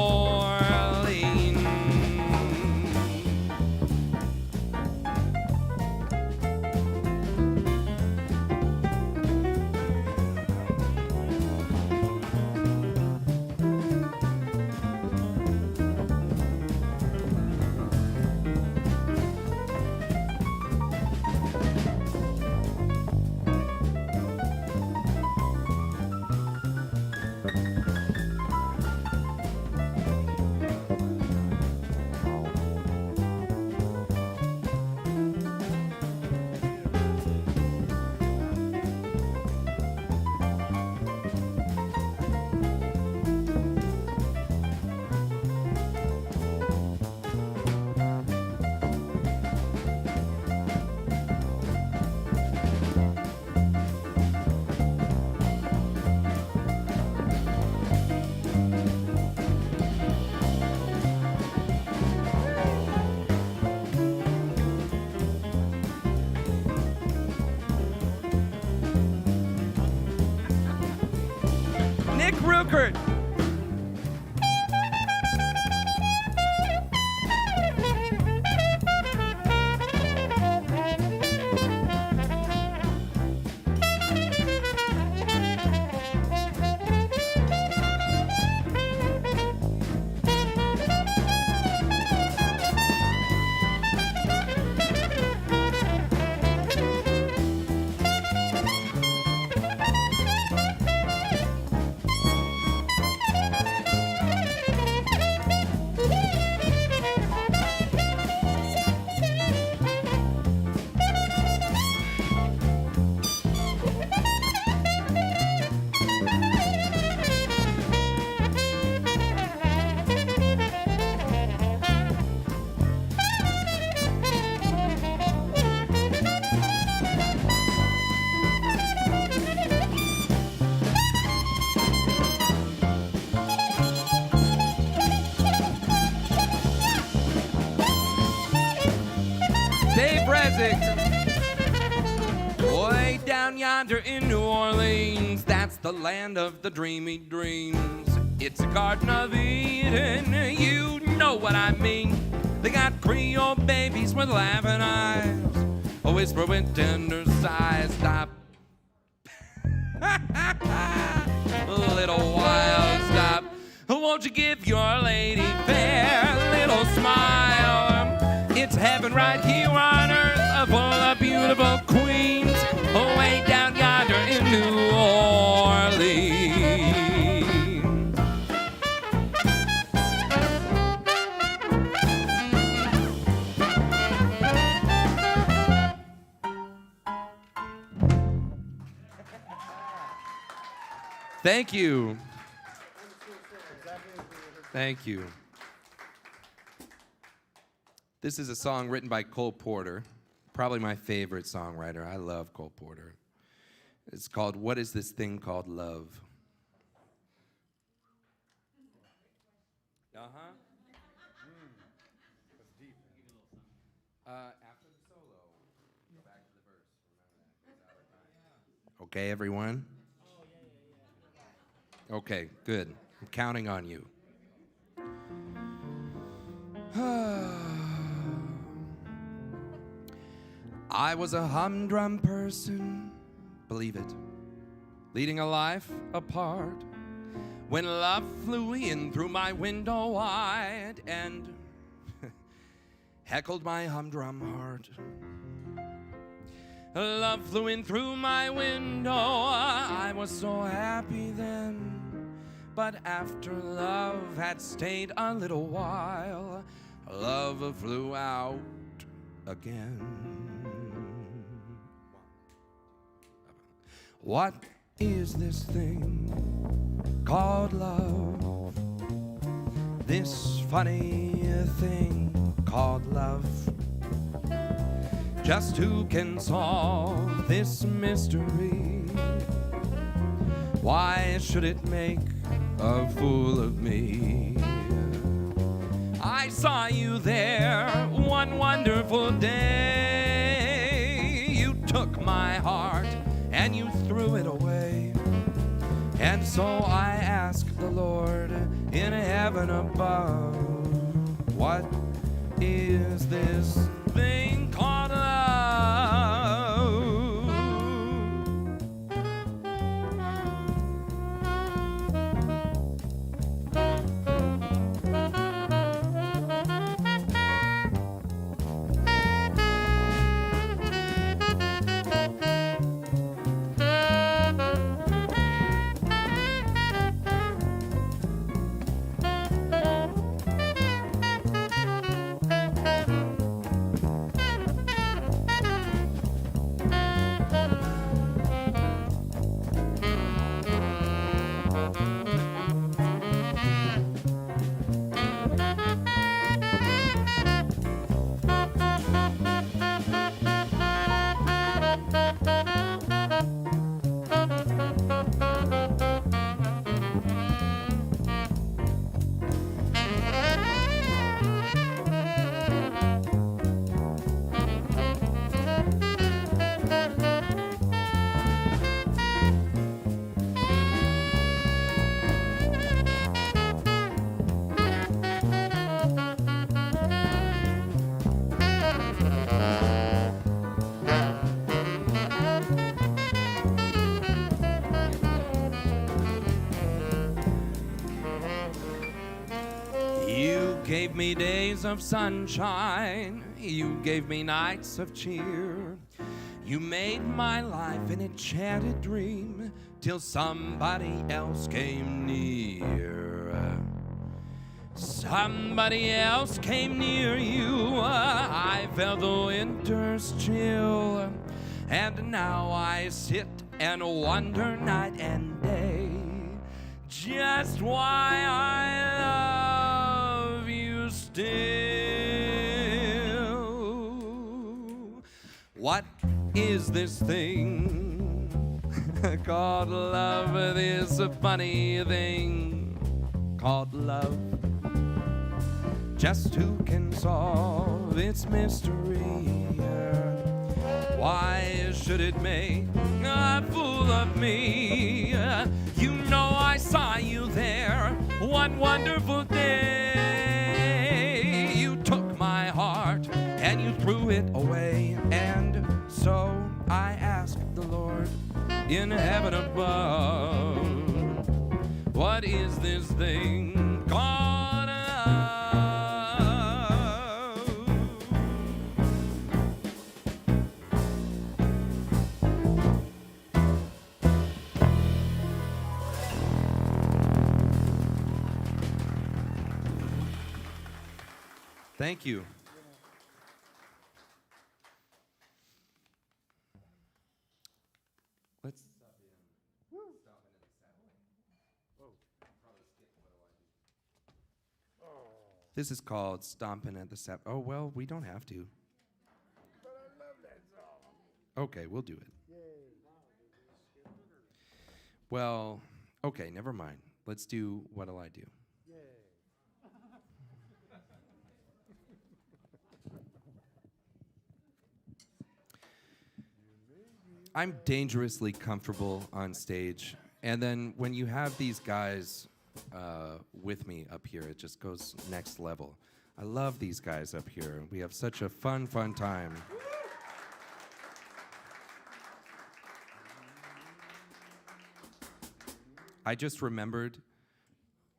Rueckert. Way down yonder in New Orleans, that's the land of the dreamy dreams. It's a Garden of Eden, you know what I mean. They got Creole babies with laughing eyes, a whisper with tender sighs. Stop. A little while, stop. Won't you give your lady fair a little smile? It's heaven right here on earth, full of beautiful queens, way down yonder in New Orleans. Thank you. Thank you. This is a song written by Cole Porter, probably my favorite songwriter. I love Cole Porter. It's called What Is This Thing Called Love? Uh-huh. That's deep. After the solo, go back to the verse. Remember that. Okay, everyone? Okay, good. I'm counting on you. I was a humdrum person, believe it, leading a life apart, when love flew in through my window wide and heckled my humdrum heart. Love flew in through my window, I was so happy then, but after love had stayed a little while, love flew out again. What is this thing called love? This funny thing called love? Just who can solve this mystery? Why should it make a fool of me? I saw you there one wonderful day. You took my heart and you threw it away. And so I asked the Lord in heaven above, what is this thing called love? Gave me days of sunshine, you gave me nights of cheer. You made my life an enchanted dream till somebody else came near. Somebody else came near you, I felt the winter's chill, and now I sit and wonder night and day just why I love you still. What is this thing called love? This funny thing called love. Just who can solve its mystery? Why should it make a fool of me? You know I saw you there one wonderful day. You took my heart and you threw it away. And so I asked the Lord in heaven above, what is this thing called love? Thank you. Let's stop in the satellite. Probably skip what do I do. This is called Stompin' at the Sap. Oh, well, we don't have to. But I love that song. Okay, we'll do it. Yay. Well, okay, never mind. Let's do What'll I Do? Yay. I'm dangerously comfortable on stage. And then when you have these guys with me up here, it just goes next level. I love these guys up here. We have such a fun time. I just remembered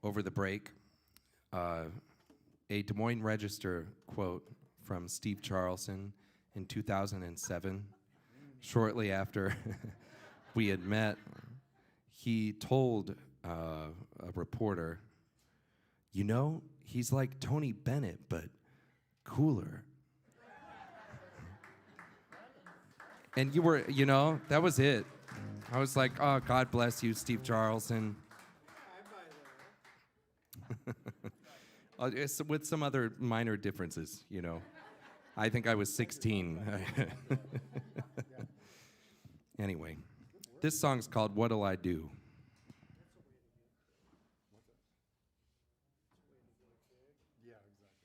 over the break a Des Moines Register quote from Steve Charlson in 2007. Shortly after we had met, he told a reporter, "You know, he's like Tony Bennett, but cooler." And you were, you know, that was it. I was like, oh, God bless you, Steve Charlson. It's with some other minor differences, you know. I think I was 16. Anyway, this song's called What'll I Do? Yeah, exactly.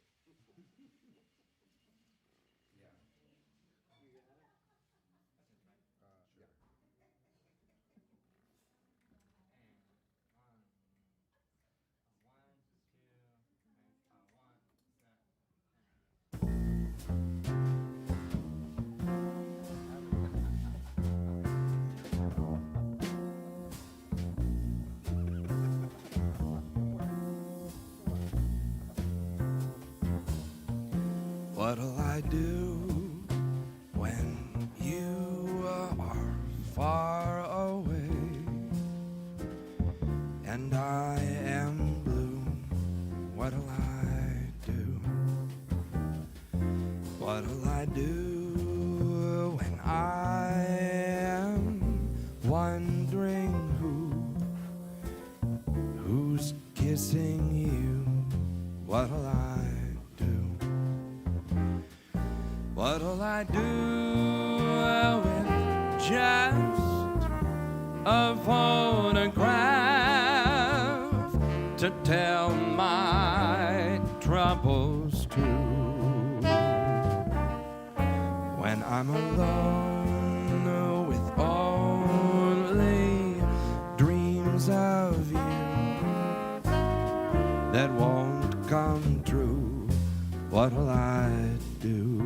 What'll I do when you are far away and I am blue? What'll I do? What'll I do when I am wondering who's kissing you? What'll I do? What'll I do with just a photograph to tell my troubles to? When I'm alone with only dreams of you that won't come true, what'll I do?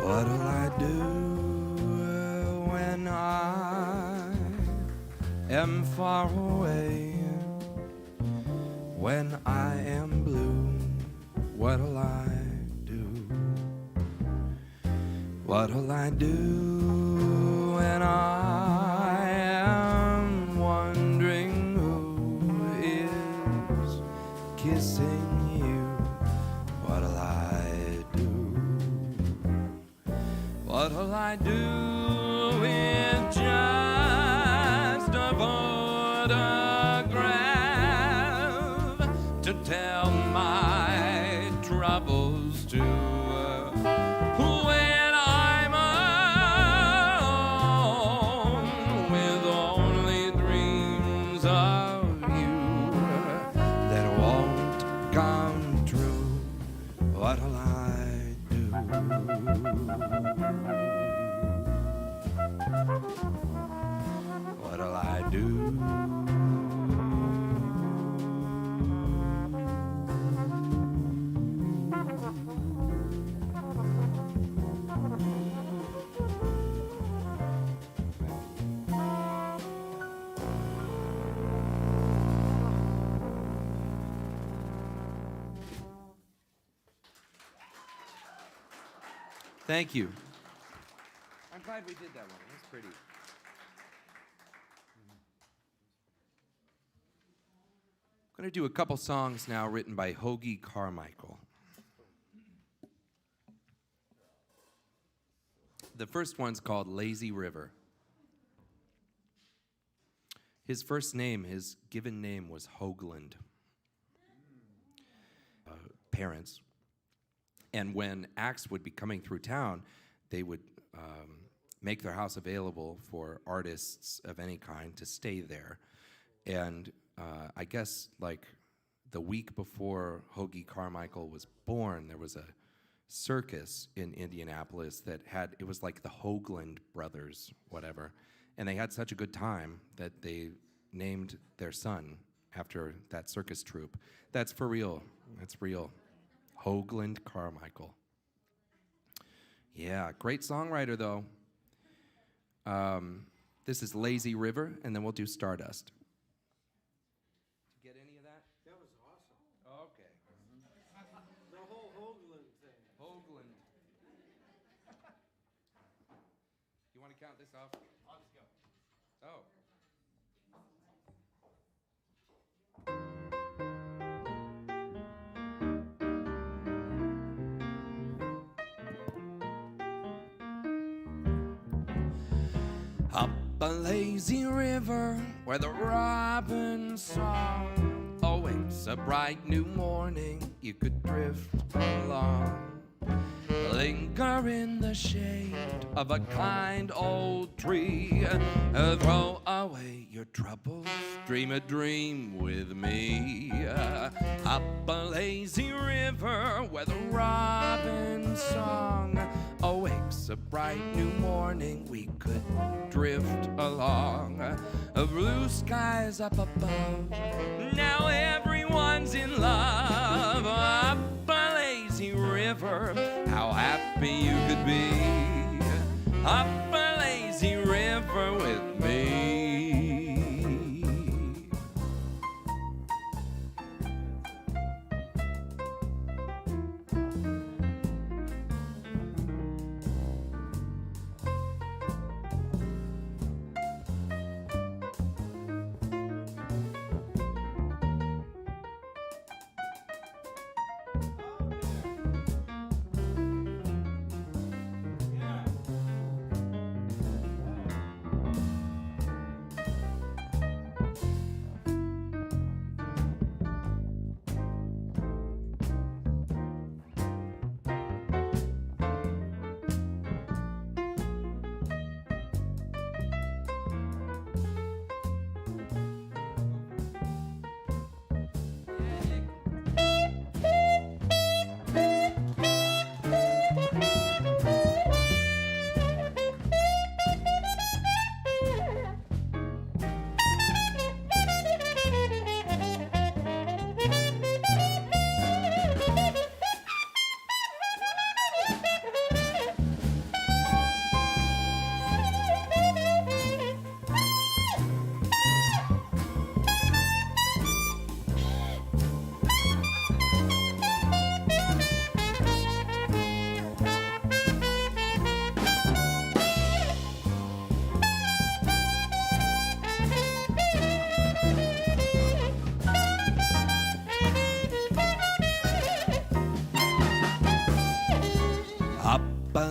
What'll I do when I am far away? When I am blue, what'll I do? What'll I do when I am wondering who is kissing you? What'll I do? What'll I do with just a photograph to tell my troubles to? When I'm alone with only dreams of you that won't come true, What'll I do? Thank you. I'm glad we did that one. It was pretty. I'm going to do a couple songs now written by Hoagy Carmichael. The first one's called Lazy River. His first name, his given name was Hoagland. Parents. And when acts would be coming through town, they would make their house available for artists of any kind to stay there. And I guess like the week before Hoagy Carmichael was born, there was a circus in Indianapolis that had, it was like the Hoagland brothers, whatever. And they had such a good time that they named their son after that circus troupe. That's for real. That's real. Hoagland Carmichael. Yeah, great songwriter though. This is Lazy River, and then we'll do Stardust. Did you get any of that? That was awesome. Okay. The whole Hoagland thing. Hoagland. You want to count this off? I'll just go. Oh. Up a lazy river where the robin song awaits a bright new morning, you could drift along. Linger in the shade of a kind old tree, throw away your troubles, dream a dream with me. Up a lazy river where the robin's song awakes a bright new morning, we could drift along. Blue skies up above, now everyone's in love. Up a lazy river, how happy you could be. Up a lazy river with me.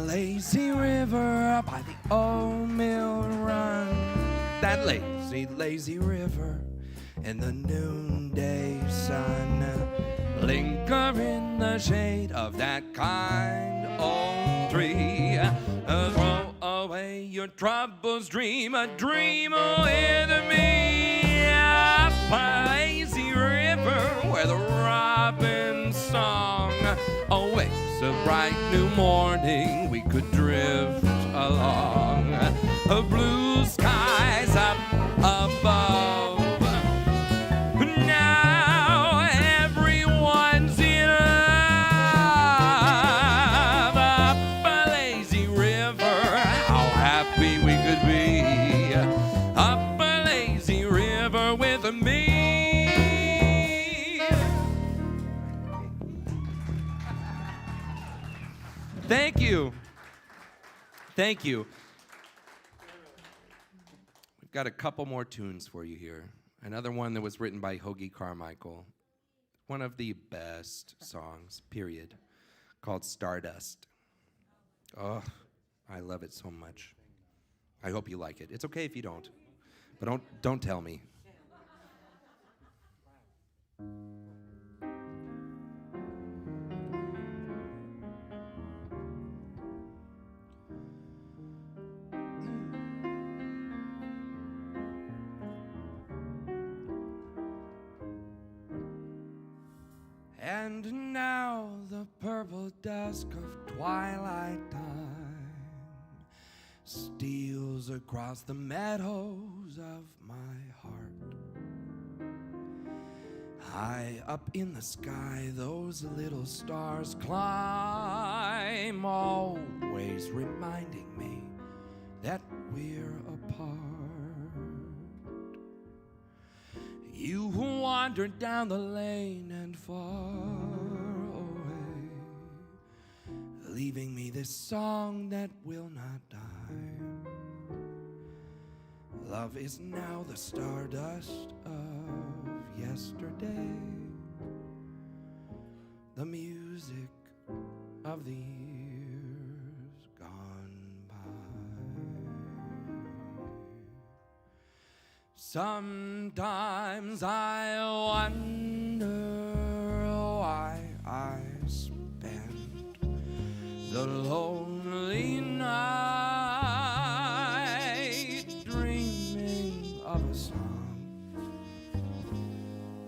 Lazy river by the old mill run. That lazy, lazy river in the noonday sun. Linger in the shade of that kind old tree. Throw away your troubles, dream a dream with me. Up a lazy river where the robin's song awakes a bright new morning, we could drift along. Blue skies up above. Now everyone's in love. Up a lazy river, how happy we could be. Up a lazy river with me. Thank you. Thank you. We've got a couple more tunes for you here. Another one that was written by Hoagie Carmichael. One of the best songs, period, called Stardust. Oh, I love it so much. I hope you like it. It's okay if you don't, but don't tell me. And now the purple dusk of twilight time steals across the meadows of my heart. High up in the sky, those little stars climb, always reminding me that we're apart. You wandered down the lane and far away, leaving me this song that will not die. Love is now the stardust of yesterday, the music of the years gone by. Sometimes I wonder why I spent the lonely night dreaming of a song.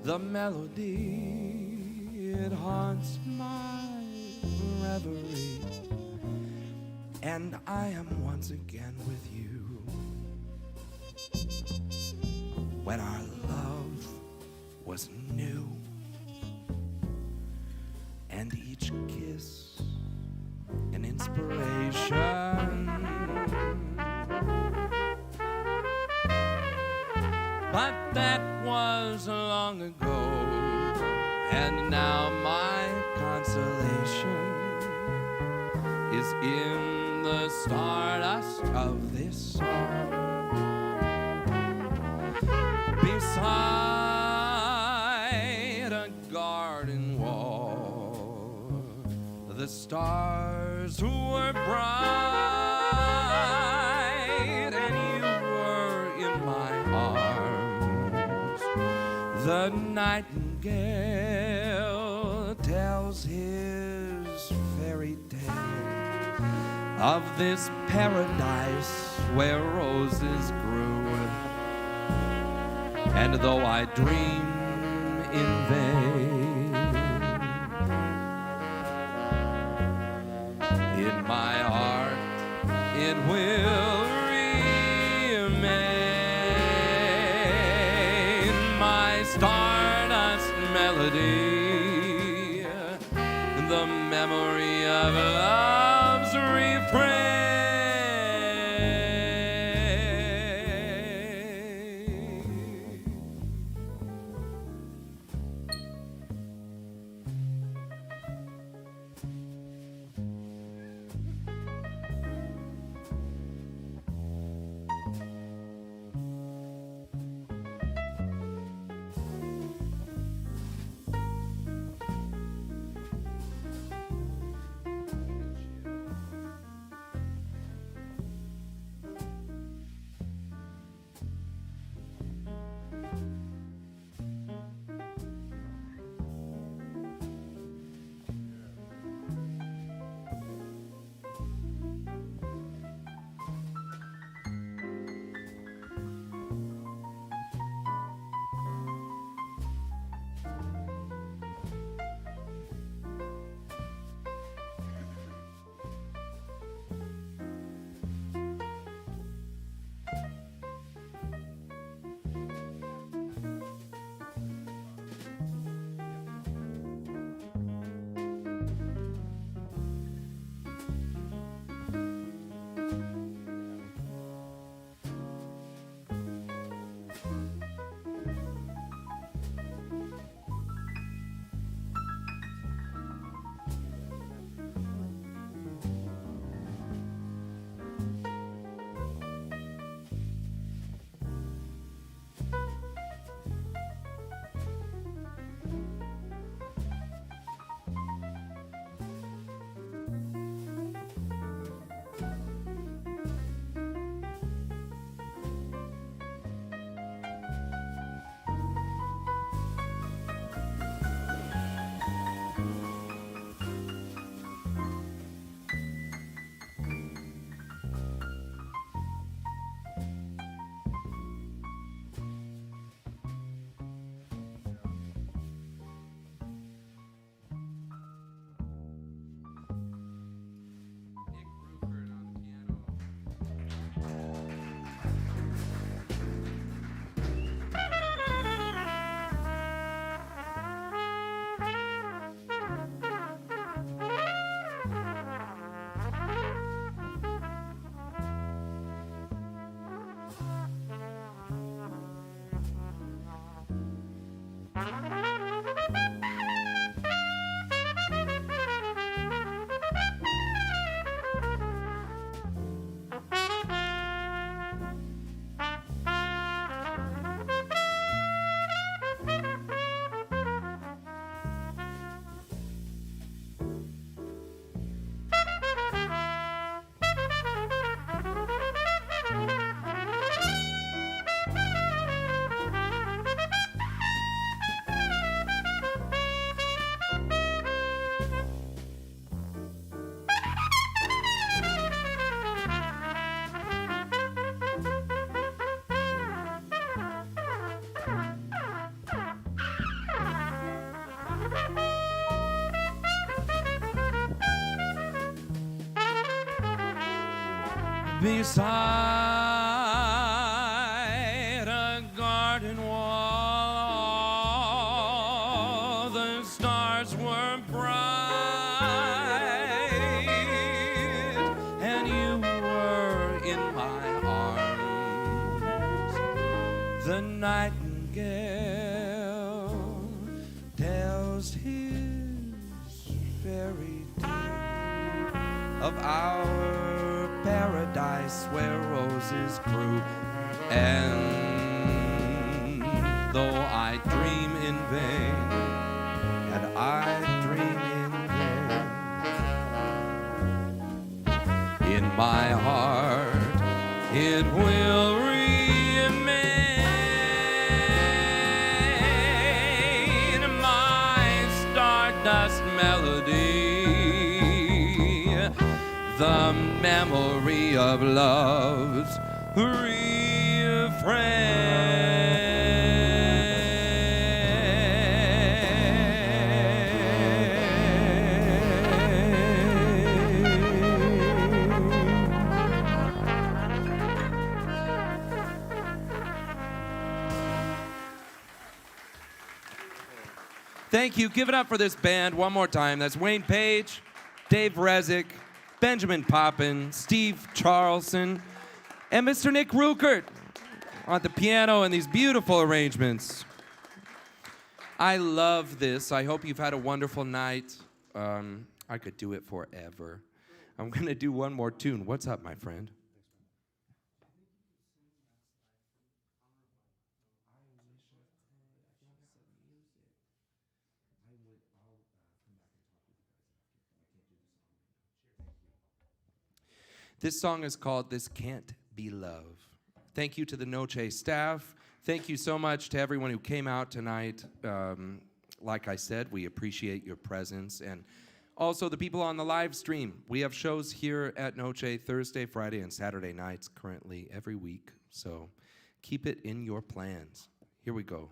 The melody, it haunts my reverie, and I am once again with you. When our love was new, and each kiss an inspiration. But that was long ago, and now my consolation is in the stardust of this song. Beside a garden wall, the stars were bright, and you were in my arms. The nightingale tells his fairy tale of this paradise where roses grew. And though I dream in vain, in my heart it will remain, my stardust melody, the memory of love's refrain. Beside a garden wall, the stars were bright, and you were in my arms. The nightingale tells his fairy tale of our paradise where roses grew, and though I dream in vain, and I dream in vain, in my heart it will remain my stardust melody, the memory of love's Thank you. Give it up for this band one more time. That's Wayne Page, Dave Rezick, Benjamin Poppin, Steve Charlson, and Mr. Nick Rueckert on the piano and these beautiful arrangements. I love this. I hope you've had a wonderful night. I could do it forever. I'm going to do one more tune. What's up, my friend? This song is called This Can't Be Love. Thank you to the Noce staff. Thank you so much to everyone who came out tonight. Like I said, we appreciate your presence. And also the people on the live stream. We have shows here at Noce Thursday, Friday, and Saturday nights currently every week. So keep it in your plans. Here we go.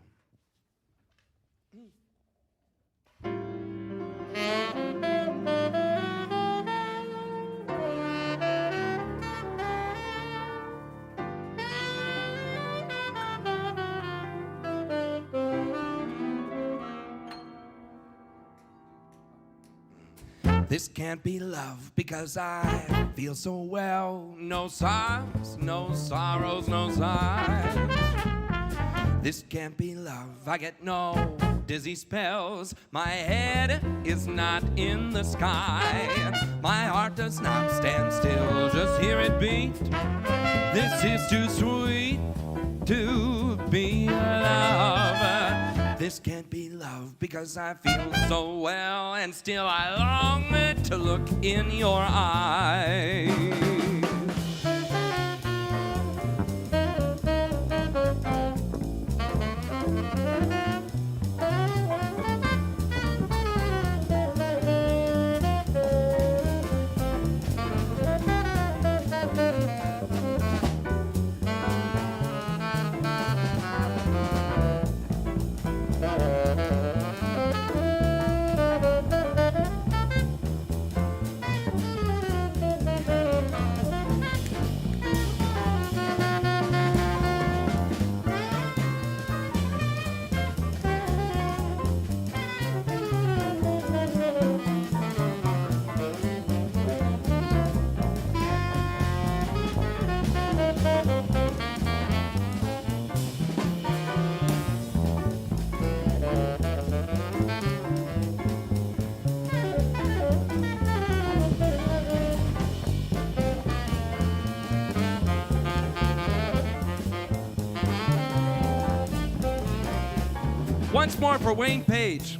This can't be love because I feel so well. No sighs, no sorrows, no sighs. This can't be love. I get no dizzy spells. My head is not in the sky. My heart does not stand still. Just hear it beat. This is too sweet to be love. This can't be love because I feel so well, and still I long to look in your eyes. Once more for Wayne Page.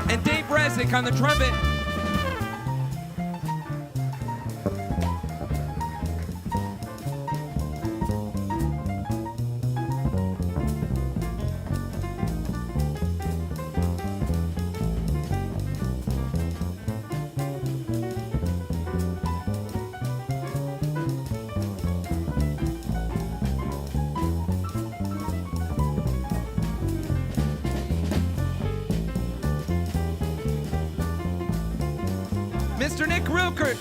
And Dave Resnick on the trumpet. Mr. Nick Rueckert.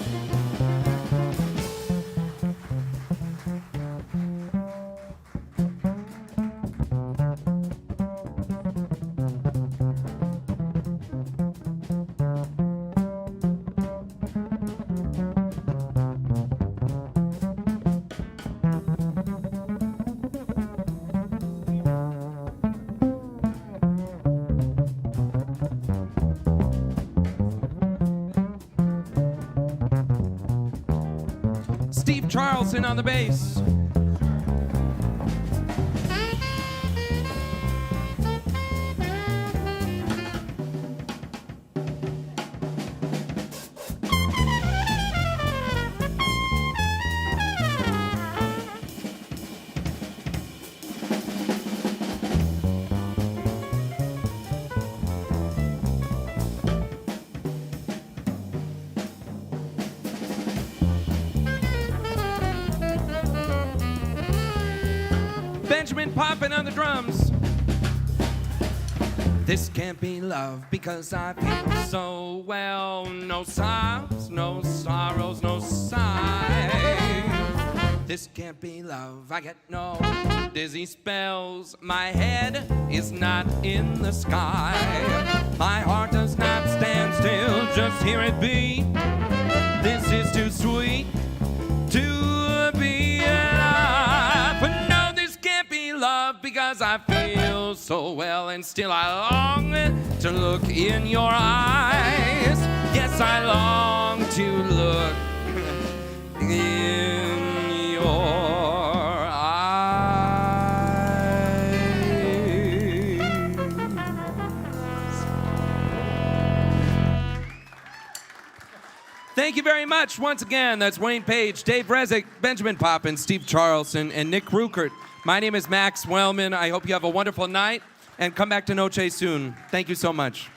Steve Charleston on the bass. Benjamin Poppin on the drums. This can't be love because I feel so well. No sobs, no sorrows, no sighs. This can't be love. I get no dizzy spells. My head is not in the sky. My heart does not stand still. Just hear it beat. This is too sweet to be alive. But no, this can't be love because I feel so well, and still I long to look in your eyes. Yes, I long to look in your eyes. Thank you very much. Once again, that's Wayne Page, Dave Resnick, Benjamin Poppin, Steve Charleston, and Nick Rueckert. My name is Max Wellman. I hope you have a wonderful night, and come back to Noce soon. Thank you so much.